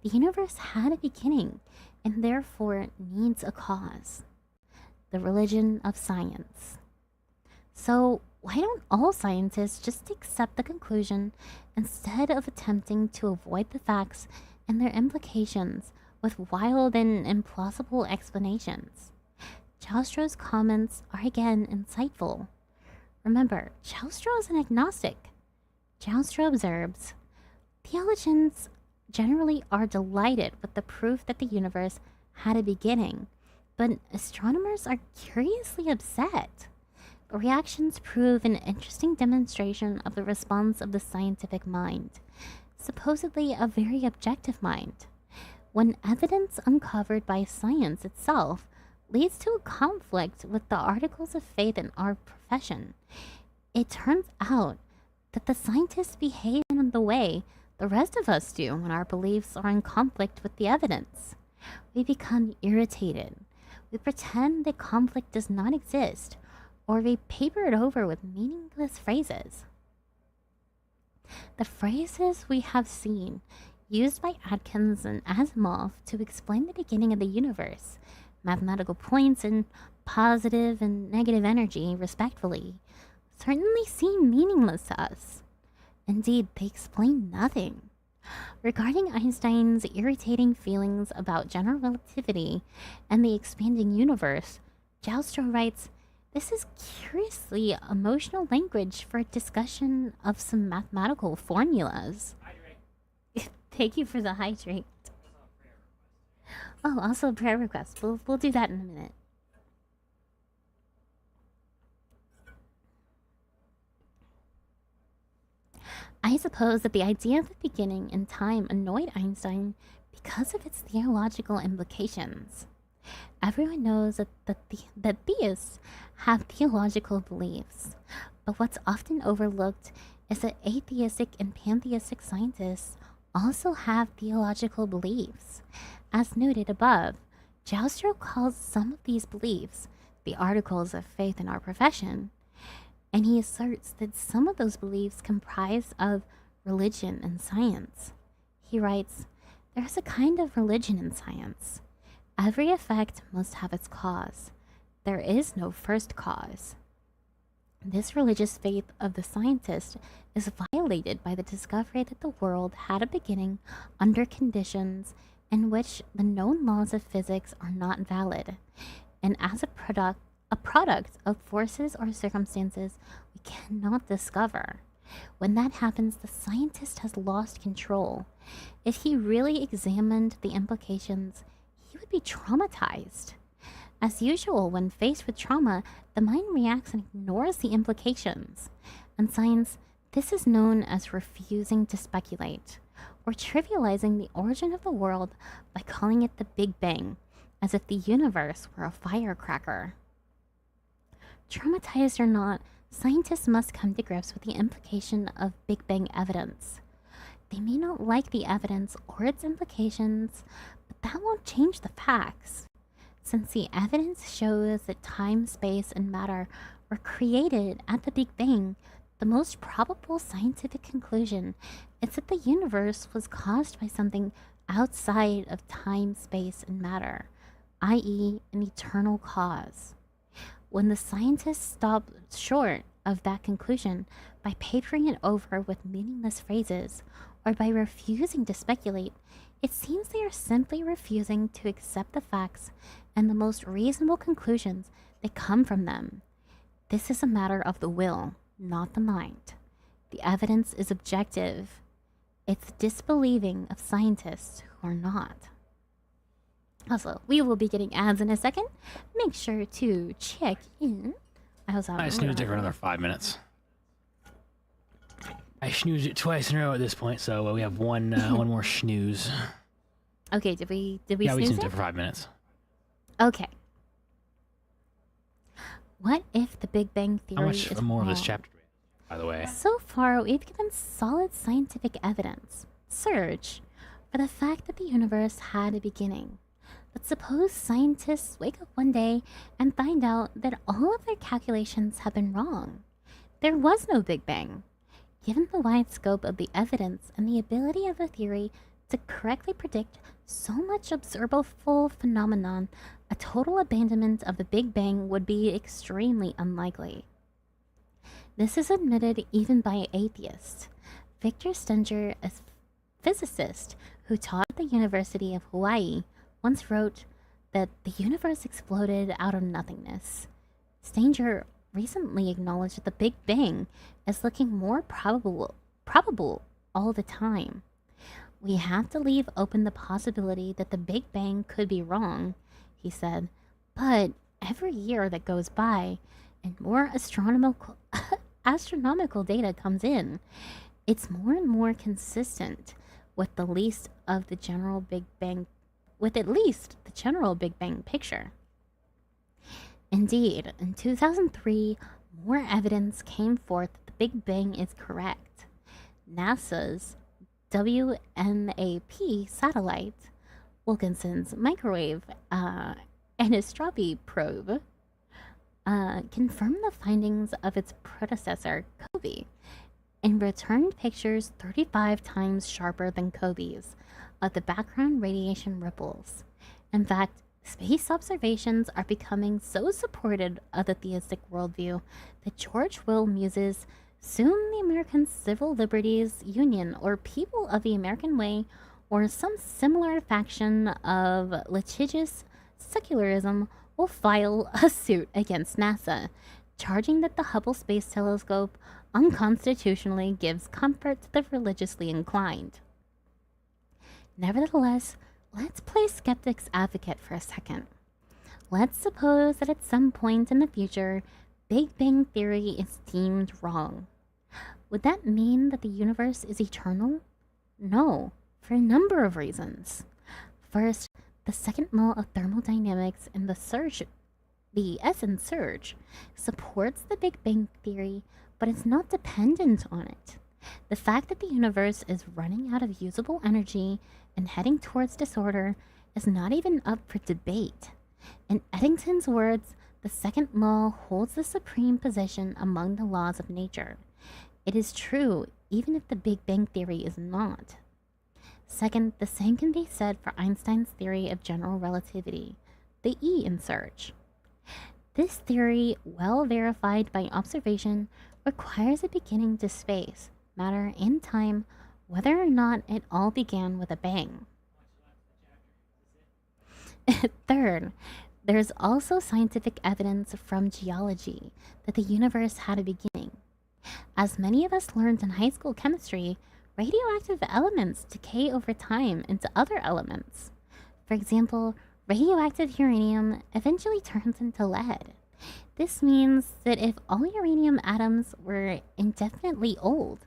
The universe had a beginning and therefore needs a cause. The religion of science. So, why don't all scientists just accept the conclusion instead of attempting to avoid the facts and their implications with wild and implausible explanations? Joustro's comments are again insightful. Remember, Joustro is an agnostic. Joustro observes, theologians generally are delighted with the proof that the universe had a beginning, but astronomers are curiously upset. Reactions prove an interesting demonstration of the response of the scientific mind, supposedly a very objective mind. When evidence uncovered by science itself leads to a conflict with the articles of faith in our profession, it turns out that the scientists behave in the way the rest of us do when our beliefs are in conflict with the evidence. We become irritated. We pretend that conflict does not exist, or we paper it over with meaningless phrases. The phrases we have seen used by Atkins and Asimov to explain the beginning of the universe, mathematical points and positive and negative energy, respectively, certainly seem meaningless to us. Indeed, they explain nothing. Regarding Einstein's irritating feelings about general relativity and the expanding universe, Joustro writes, "This is curiously emotional language for a discussion of some mathematical formulas." Thank you for the hydrate. Oh, also a prayer request. We'll do that in a minute. I suppose that the idea of the beginning in time annoyed Einstein because of its theological implications. Everyone knows that theists have theological beliefs, but what's often overlooked is that atheistic and pantheistic scientists also have theological beliefs. As noted above, Joustro calls some of these beliefs the articles of faith in our profession, and he asserts that some of those beliefs comprise of religion and science. He writes, There's a kind of religion in science. Every effect must have its cause. There is no first cause. This religious faith of the scientist is violated by the discovery that the world had a beginning under conditions in which the known laws of physics are not valid, and as a product of forces or circumstances we cannot discover. When that happens, the scientist has lost control. If he really examined the implications, he would be traumatized. As usual, when faced with trauma, the mind reacts and ignores the implications. In science, this is known as refusing to speculate, or trivializing the origin of the world by calling it the Big Bang, as if the universe were a firecracker. Traumatized or not, scientists must come to grips with the implication of Big Bang evidence. They may not like the evidence or its implications, but that won't change the facts. Since the evidence shows that time, space, and matter were created at the Big Bang, the most probable scientific conclusion is that the universe was caused by something outside of time, space, and matter, i.e., an eternal cause. When the scientists stop short of that conclusion by papering it over with meaningless phrases or by refusing to speculate, it seems they are simply refusing to accept the facts and the most reasonable conclusions that come from them. This is a matter of the will, not the mind. The evidence is objective. It's disbelieving of scientists who are not. Also, we will be getting ads in a second. Make sure to check in. I snoozed it for another 5 minutes. I snoozed it twice in a row at this point, so we have one more snooze. Okay, did we Yeah, we snooze snoozed it it for 5 minutes. Okay. What if the Big Bang Theory How much is more wrong? of this chapter, by the way? So far, we've given solid scientific evidence, search, for the fact that the universe had a beginning. But suppose scientists wake up one day and find out that all of their calculations have been wrong. There was no Big Bang. Given the wide scope of the evidence and the ability of the theory to correctly predict so much observable phenomenon, a total abandonment of the Big Bang would be extremely unlikely. This is admitted even by atheists. Victor Stenger, a physicist who taught at the University of Hawaii, once wrote that the universe exploded out of nothingness. Stenger recently acknowledged that the Big Bang is looking more probable all the time. We have to leave open the possibility that the Big Bang could be wrong, he said, but every year that goes by and more astronomical data comes in, it's more and more consistent with at least the general Big Bang picture. Indeed, in 2003, more evidence came forth that the Big Bang is correct. NASA's WNAP satellite, Wilkinson's microwave anisotropy probe, confirmed the findings of its predecessor, Kofi, and returned pictures 35 times sharper than Kofi's of the background radiation ripples. In fact, space observations are becoming so supportive of the theistic worldview that George Will muses soon the American Civil Liberties Union, or People of the American Way, or some similar faction of litigious secularism will file a suit against NASA, charging that the Hubble Space Telescope unconstitutionally gives comfort to the religiously inclined. Nevertheless, let's play skeptic's advocate for a second. Let's suppose that at some point in the future, Big Bang Theory is deemed wrong. Would that mean that the universe is eternal? No, for a number of reasons. First, the second law of thermodynamics and the essence surge, supports the Big Bang Theory, but it's not dependent on it. The fact that the universe is running out of usable energy and heading towards disorder is not even up for debate. In Eddington's words, the second law holds the supreme position among the laws of nature. It is true even if the Big Bang Theory is not. Second, the same can be said for Einstein's theory of general relativity, the E in search. This theory, well verified by observation, requires a beginning to space, matter, and time, whether or not it all began with a bang. Third, there's also scientific evidence from geology that the universe had a beginning. As many of us learned in high school chemistry, radioactive elements decay over time into other elements. For example, radioactive uranium eventually turns into lead. This means that if all uranium atoms were indefinitely old,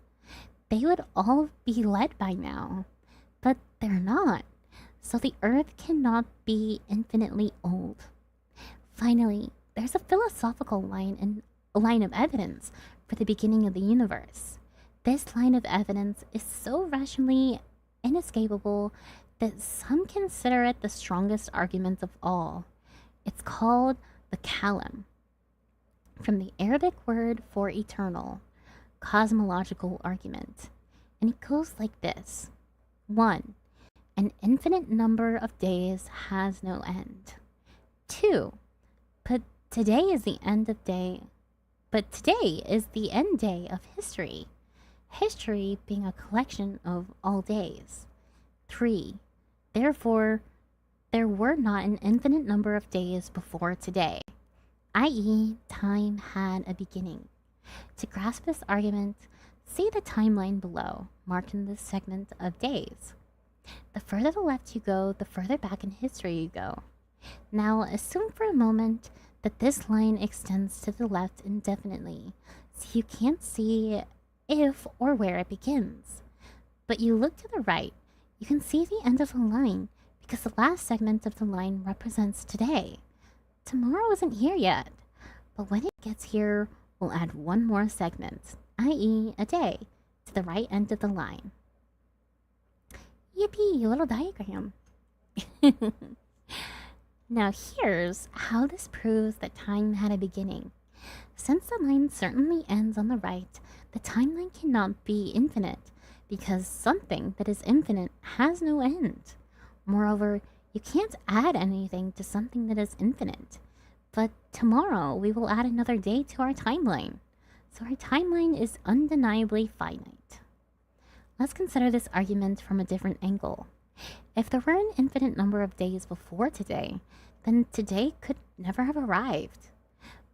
they would all be lead by now. But they're not. So the Earth cannot be infinitely old. Finally, there's a philosophical line of evidence for the beginning of the universe. This line of evidence is so rationally inescapable that some consider it the strongest argument of all. It's called the kalam, from the Arabic word for eternal, cosmological argument. And it goes like this. 1. An infinite number of days has no end. 2. But today is the end day of history. History being a collection of all days. 3. Therefore, there were not an infinite number of days before today, i.e., time had a beginning. To grasp this argument, see the timeline below, marked in this segment of days. The further to the left you go, the further back in history you go. Now, assume for a moment that this line extends to the left indefinitely, so you can't see if or where it begins. But you look to the right, you can see the end of the line because the last segment of the line represents today. Tomorrow isn't here yet, but when it gets here, we'll add one more segment, i.e. a day, to the right end of the line. Yippee, little diagram. Now here's how this proves that time had a beginning. Since the line certainly ends on the right, the timeline cannot be infinite, because something that is infinite has no end. Moreover, you can't add anything to something that is infinite. But tomorrow we will add another day to our timeline, so our timeline is undeniably finite. Let's consider this argument from a different angle. If there were an infinite number of days before today, then today could never have arrived.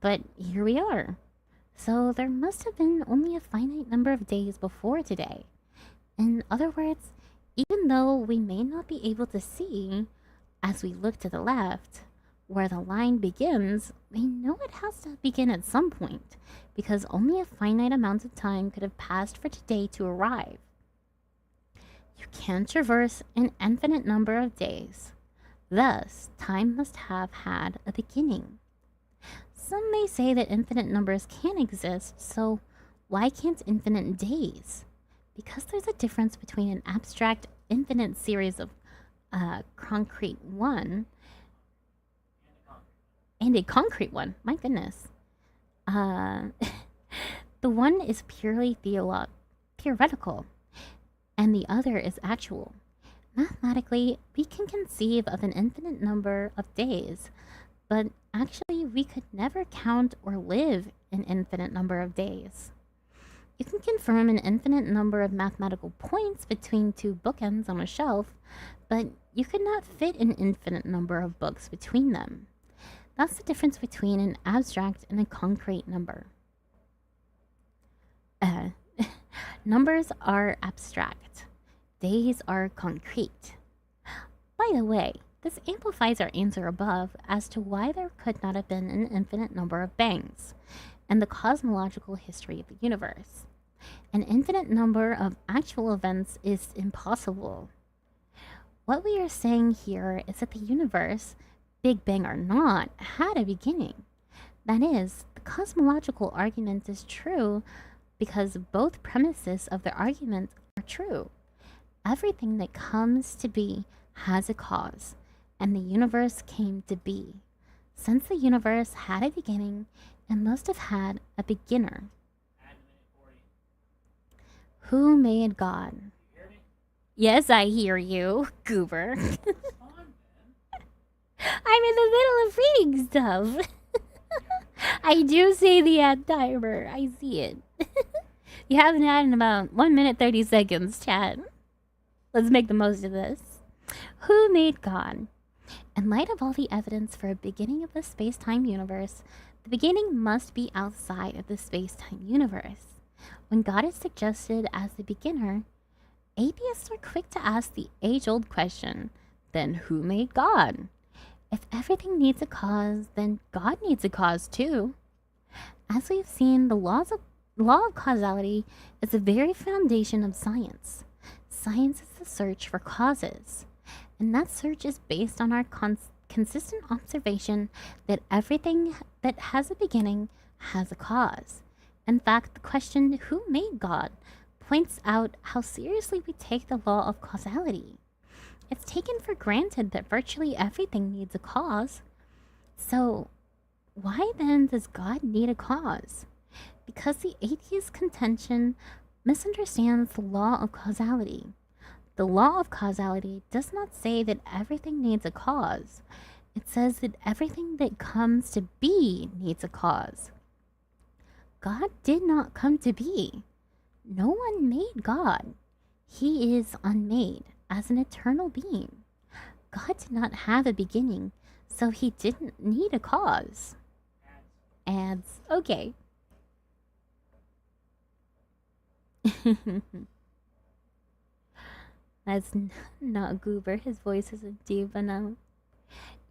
But here we are. So there must have been only a finite number of days before today. In other words, even though we may not be able to see, as we look to the left, where the line begins, we know it has to begin at some point, because only a finite amount of time could have passed for today to arrive. You can't traverse an infinite number of days. Thus, time must have had a beginning. Some may say that infinite numbers can exist, so why can't infinite days? Because there's a difference between an abstract infinite series of concrete one and a concrete one. My goodness. The one is purely theoretical, and the other is actual. Mathematically, we can conceive of an infinite number of days, but actually we could never count or live an infinite number of days. You can confirm an infinite number of mathematical points between two bookends on a shelf, but you could not fit an infinite number of books between them. That's the difference between an abstract and a concrete number. Numbers are abstract. Days are concrete. By the way, this amplifies our answer above as to why there could not have been an infinite number of bangs and the cosmological history of the universe. An infinite number of actual events is impossible. What we are saying here is that the universe, Big Bang or not, had a beginning. That is, the cosmological argument is true because both premises of the argument are true. Everything that comes to be has a cause, and the universe came to be. Since the universe had a beginning, it must have had a beginner. Who made God? Yes, I hear you, goober. I'm in the middle of reading stuff. I do see the ad timer. I see it. You have an ad in about 1 minute 30 seconds, chat. Let's make the most of this. Who made God? In light of all the evidence for a beginning of the space-time universe, the beginning must be outside of the space-time universe. When God is suggested as the beginner, atheists are quick to ask the age-old question, then who made God? If everything needs a cause, then God needs a cause too. As we've seen, the law of causality is the very foundation of science. Science is the search for causes, and that search is based on our consistent observation that everything that has a beginning has a cause. In fact, the question, who made God, points out how seriously we take the law of causality. It's taken for granted that virtually everything needs a cause. So, why then does God need a cause? Because the atheist contention misunderstands the law of causality. The law of causality does not say that everything needs a cause. It says that everything that comes to be needs a cause. God did not come to be. No one made God. He is unmade as an eternal being. God did not have a beginning, so he didn't need a cause. Ads. Okay. That's not Goober. His voice isn't deep enough.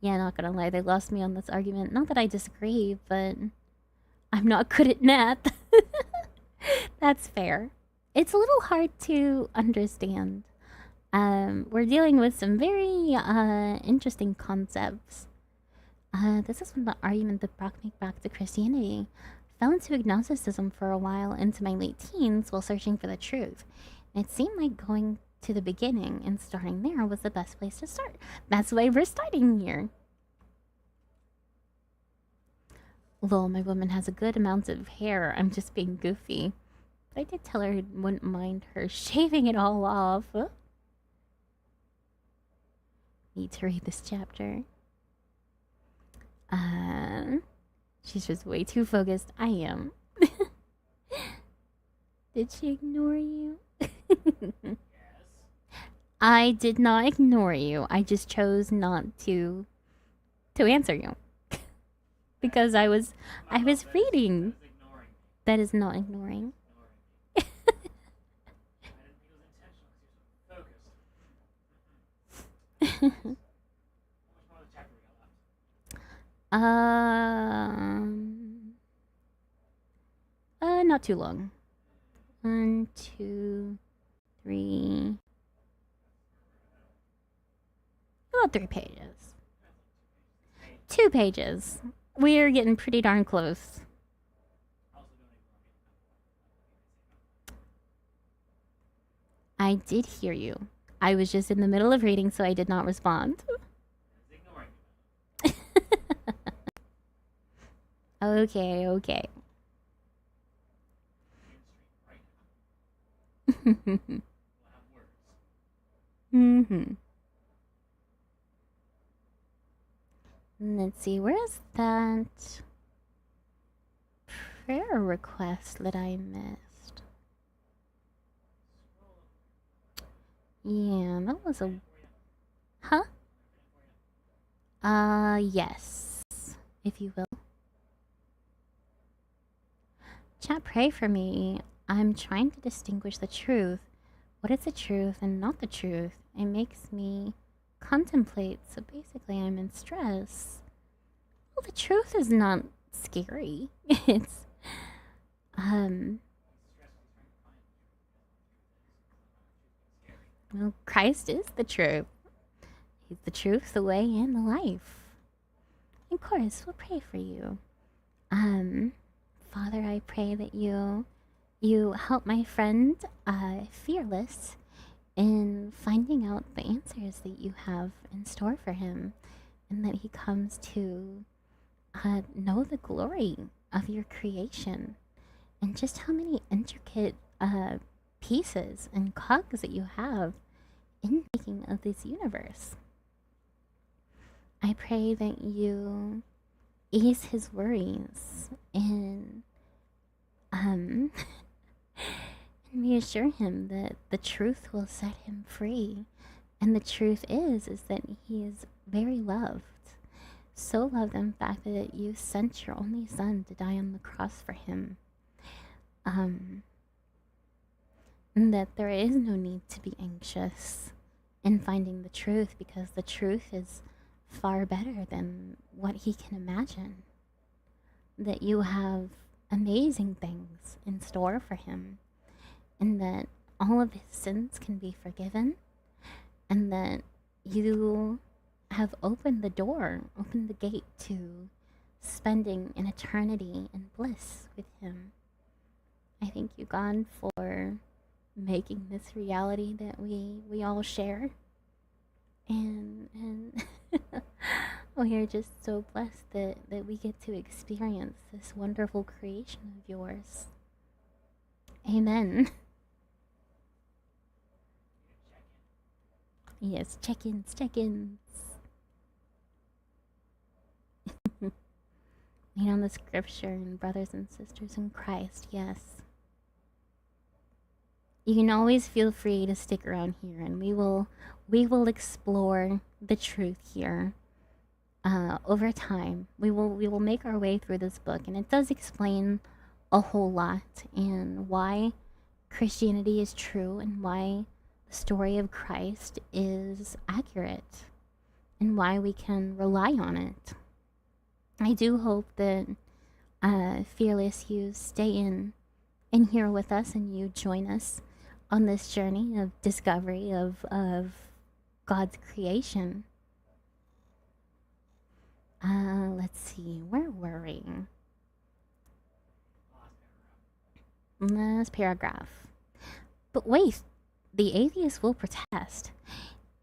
Yeah, not gonna lie, they lost me on this argument. Not that I disagree, but I'm not good at math. That's fair. It's a little hard to understand. We're dealing with some very interesting concepts. This is from the argument that brought me back to Christianity. Fell into agnosticism for a while into my late teens while searching for the truth. And it seemed like going to the beginning and starting there was the best place to start. That's why we're starting here. Lol, my woman has a good amount of hair. I'm just being goofy. But I did tell her I wouldn't mind her shaving it all off. Need to read this chapter. She's just way too focused. I am. Did she ignore you? Yes. I did not ignore you. I just chose not to answer you. Because I was reading. That is not ignoring. Not too long. 1, 2, 3. About 3 pages. 2 pages. We're getting pretty darn close. I did hear you. I was just in the middle of reading, so I did not respond. Okay, okay. Mm-hmm. Let's see, where is that prayer request that I missed? Yeah, that was a... Huh? Yes. If you will. Chat, pray for me. I'm trying to distinguish the truth. What is the truth and not the truth? It makes me contemplate, so basically I'm in stress. Well, the truth is not scary. It's, well, Christ is the truth. He's the truth, the way, and the life. Of course, we'll pray for you. Father, I pray that you help my friend, Fearless, in finding out the answers that you have in store for him, and that he comes to know the glory of your creation, and just how many intricate pieces and cogs that you have in making of this universe. I pray that you ease his worries and and reassure him that the truth will set him free. And the truth is that he is very loved. So loved, in fact, that you sent your only son to die on the cross for him. And that there is no need to be anxious in finding the truth, because the truth is far better than what he can imagine. That you have amazing things in store for him, and that all of his sins can be forgiven, and that you have opened the door, opened the gate to spending an eternity in bliss with him. I thank you, God, for making this reality that we all share. And we are just so blessed that we get to experience this wonderful creation of yours. Amen. Yes, check-ins. You know, the scripture and brothers and sisters in Christ, yes. You can always feel free to stick around here, and we will explore the truth here. Over time, we will make our way through this book, and it does explain a whole lot, and why Christianity is true, and why the story of Christ is accurate, and why we can rely on it. I do hope that Fearless, you stay in here with us, and you join us on this journey of discovery of God's creation. Let's see, where were we? Last paragraph. But wait, the atheist will protest.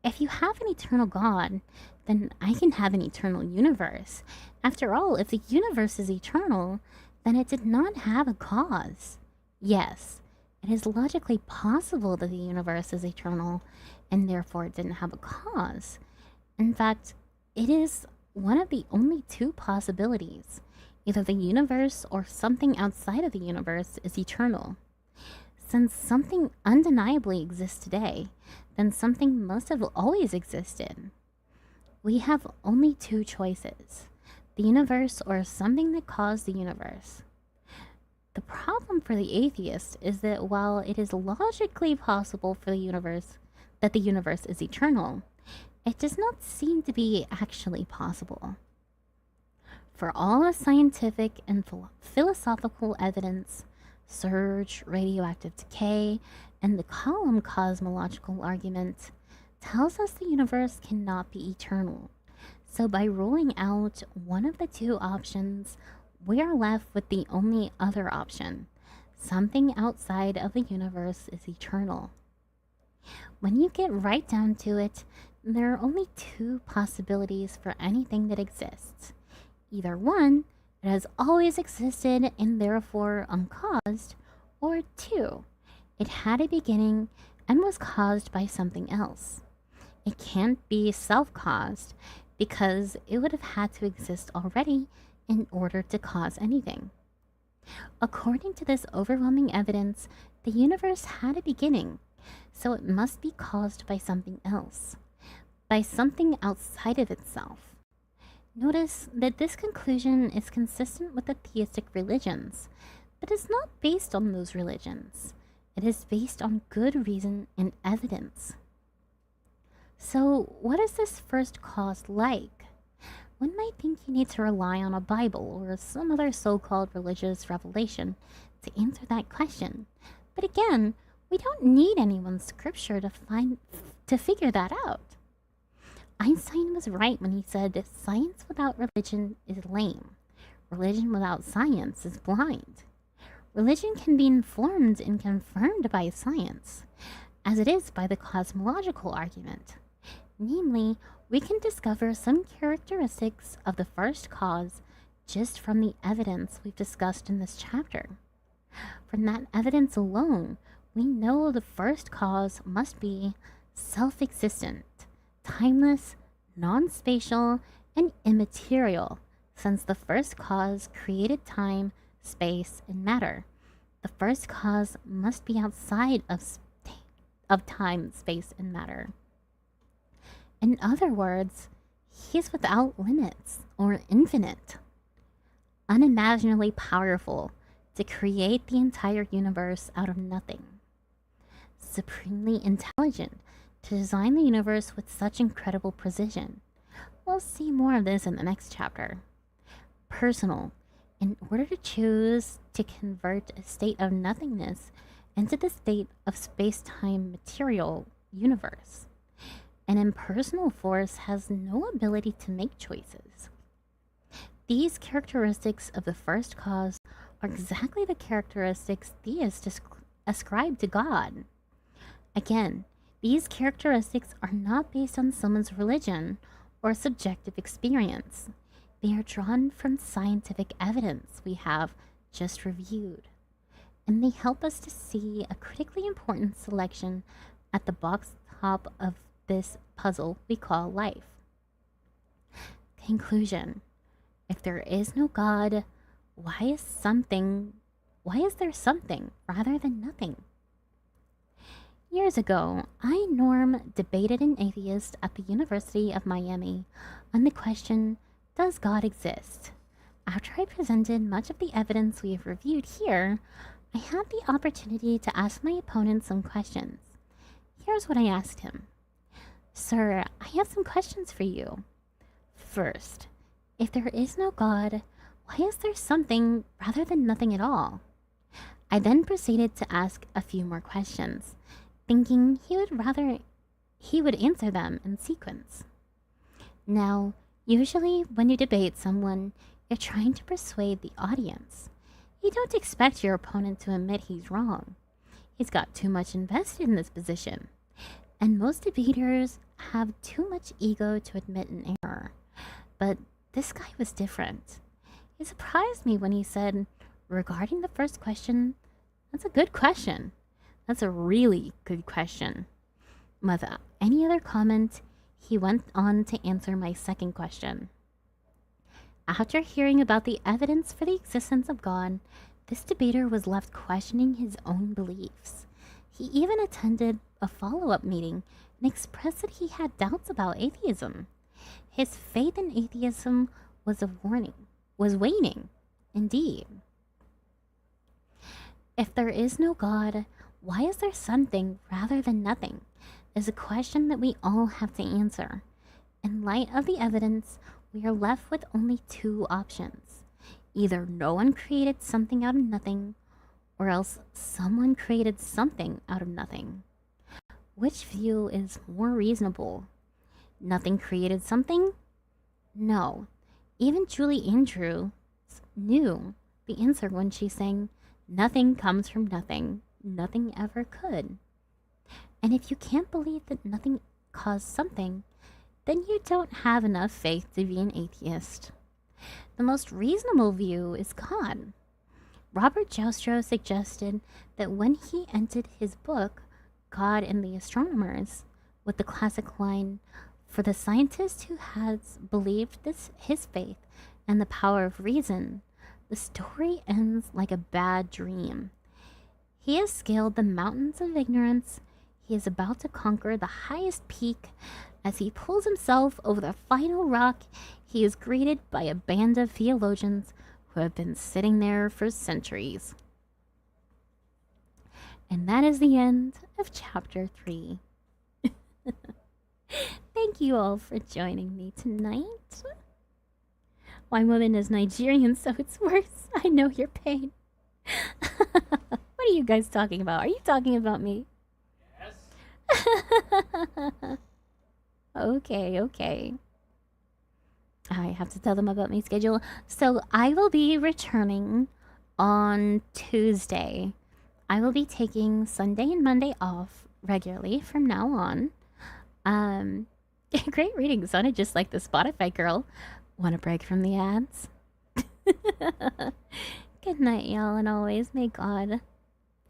If you have an eternal God, then I can have an eternal universe. After all, if the universe is eternal, then it did not have a cause. Yes, it is logically possible that the universe is eternal, and therefore it didn't have a cause. In fact, it is one of the only two possibilities. Either the universe or something outside of the universe is eternal. Since something undeniably exists today, then something must have always existed. We have only two choices: the universe or something that caused the universe. The problem for the atheist is that while it is logically possible for the universe that the universe is eternal, it does not seem to be actually possible. For all the scientific and philosophical evidence, surge, radioactive decay, and the column cosmological argument tells us the universe cannot be eternal. So by ruling out one of the two options, we are left with the only other option: something outside of the universe is eternal. When you get right down to it, there are only two possibilities for anything that exists. Either one, it has always existed and therefore uncaused, or two, it had a beginning and was caused by something else. It can't be self-caused, because it would have had to exist already in order to cause anything. According to this overwhelming evidence, the universe had a beginning, so it must be caused by something else, by something outside of itself. Notice that this conclusion is consistent with the theistic religions, but is not based on those religions. It is based on good reason and evidence. So, what is this first cause like? One might think you need to rely on a Bible or some other so-called religious revelation to answer that question. But again, we don't need anyone's scripture to figure that out. Einstein was right when he said that science without religion is lame. Religion without science is blind. Religion can be informed and confirmed by science, as it is by the cosmological argument. Namely, we can discover some characteristics of the first cause just from the evidence we've discussed in this chapter. From that evidence alone, we know the first cause must be self-existent, timeless, non-spatial, and immaterial, since the first cause created time, space, and matter. The first cause must be outside of time, space, and matter. In other words, he is without limits or infinite, unimaginably powerful to create the entire universe out of nothing, supremely intelligent to design the universe with such incredible precision. We'll see more of this in the next chapter. Personal, in order to choose to convert a state of nothingness into the state of space-time material universe. An impersonal force has no ability to make choices. These characteristics of the first cause are exactly the characteristics theists ascribe to God. Again, these characteristics are not based on someone's religion or subjective experience. They are drawn from scientific evidence we have just reviewed, and they help us to see a critically important selection at the box top of this puzzle we call life. Conclusion. If there is no God, why is there something rather than nothing? Years ago, I, Norm, debated an atheist at the University of Miami on the question, does God exist? After I presented much of the evidence we have reviewed here, I had the opportunity to ask my opponent some questions. Here's what I asked him. Sir, I have some questions for you. First, if there is no God, why is there something rather than nothing at all? I then proceeded to ask a few more questions, thinking he would answer them in sequence. Now, usually when you debate someone, you're trying to persuade the audience. You don't expect your opponent to admit he's wrong. He's got too much invested in this position. And most debaters have too much ego to admit an error. But this guy was different. He surprised me when he said, regarding the first question, that's a good question. That's a really good question. Without any other comment, he went on to answer my second question. After hearing about the evidence for the existence of God, this debater was left questioning his own beliefs. He even attended a follow-up meeting and expressed that he had doubts about atheism. His faith in atheism was waning, indeed. If there is no God, why is there something rather than nothing? Is a question that we all have to answer. In light of the evidence, we are left with only two options. Either no one created something out of nothing, or else someone created something out of nothing. Which view is more reasonable? Nothing created something? No. Even Julie Andrews knew the answer when she sang, nothing comes from nothing. Nothing ever could. And if you can't believe that nothing caused something, then you don't have enough faith to be an atheist. The most reasonable view is God. Robert Joustro suggested that when he ended his book, God and the Astronomers, with the classic line, for the scientist who has believed his faith and the power of reason, the story ends like a bad dream. He has scaled the mountains of ignorance. He is about to conquer the highest peak. As he pulls himself over the final rock, he is greeted by a band of theologians who have been sitting there for centuries. And that is the end of chapter 3. Thank you all for joining me tonight. My woman is Nigerian, so it's worse. I know your pain. What are you guys talking about? Are you talking about me? Yes. Okay. I have to tell them about my schedule. So I will be returning on Tuesday. I will be taking Sunday and Monday off regularly from now on. Great reading. Sounded just like the Spotify girl. Want a break from the ads? Good night, y'all, and always may God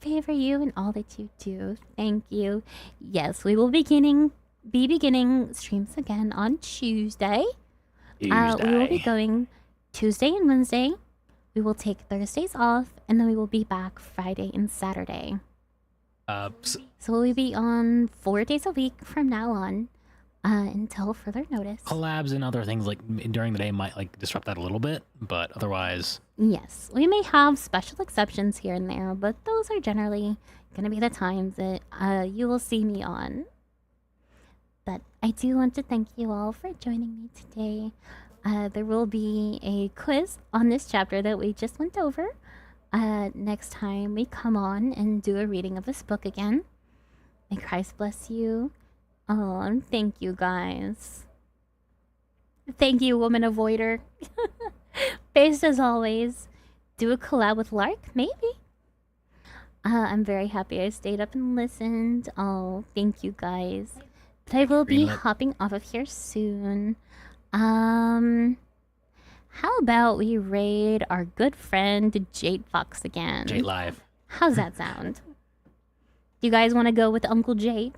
favor you in all that you do. Thank you. Yes, we will be beginning streams again on Tuesday. We will be going Tuesday and Wednesday. We will take Thursdays off, and then we will be back Friday and Saturday. So we'll be on 4 days a week from now on, until further notice. Collabs and other things like during the day might like disrupt that a little bit, but otherwise. Yes, we may have special exceptions here and there, but those are generally going to be the times that you will see me on. But I do want to thank you all for joining me today. There will be a quiz on this chapter that we just went over. Next time we come on and do a reading of this book again. May Christ bless you. Oh, and thank you guys. Thank you, Woman Avoider. Based as always. Do a collab with Lark? Maybe. I'm very happy I stayed up and listened. Oh, thank you guys. But I will be hopping off of here soon. How about we raid our good friend Jade Fox again? Jade Live. How's that sound? Do you guys want to go with Uncle Jade?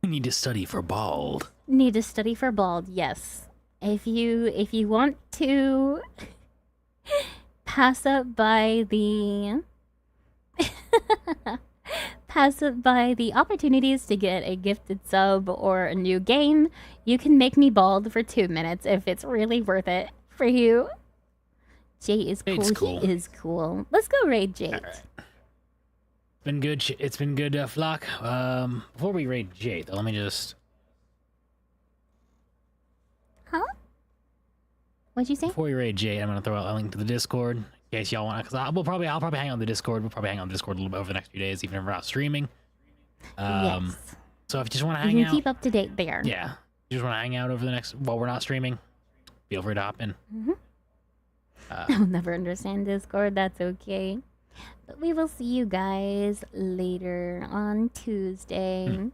We need to study for bald. Need to study for bald, yes. If you want to pass up by the opportunities to get a gifted sub or a new game, you can make me bald for 2 minutes if it's really worth it for you. Jay is cool. Jade's cool. He is cool. Let's go raid Jade. Right. Been good. It's been good, Flock. Before we raid Jade, though, let me just. Huh? What'd you say? Before we raid Jade, I'm gonna throw out a link to the Discord in case y'all want. Because I'll probably hang on the Discord. We'll probably hang on the Discord a little bit over the next few days, even if we're not streaming. Yes. So if you just want to hang you out, can keep up to date there. yeah. You just want to hang out over the next while we're not streaming, feel free to hop in. I'll never understand Discord. That's okay. But we will see you guys later on Tuesday.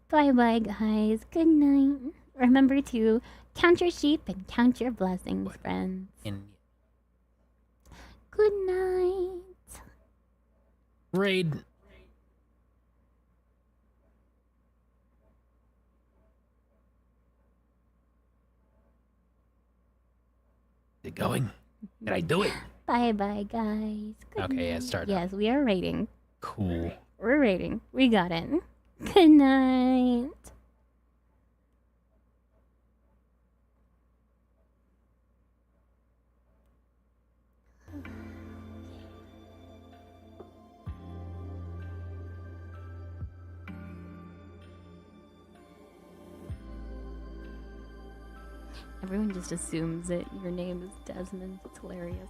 Bye bye, guys. Good night. Remember to count your sheep and count your blessings, friends. Good night. Raid. Is it going? Did I do it? Bye bye, guys. Good Okay, yeah, night. start. Yes, we are rating. Cool. We're rating. We got it. Good night. Everyone just assumes that your name is Desmond. It's hilarious.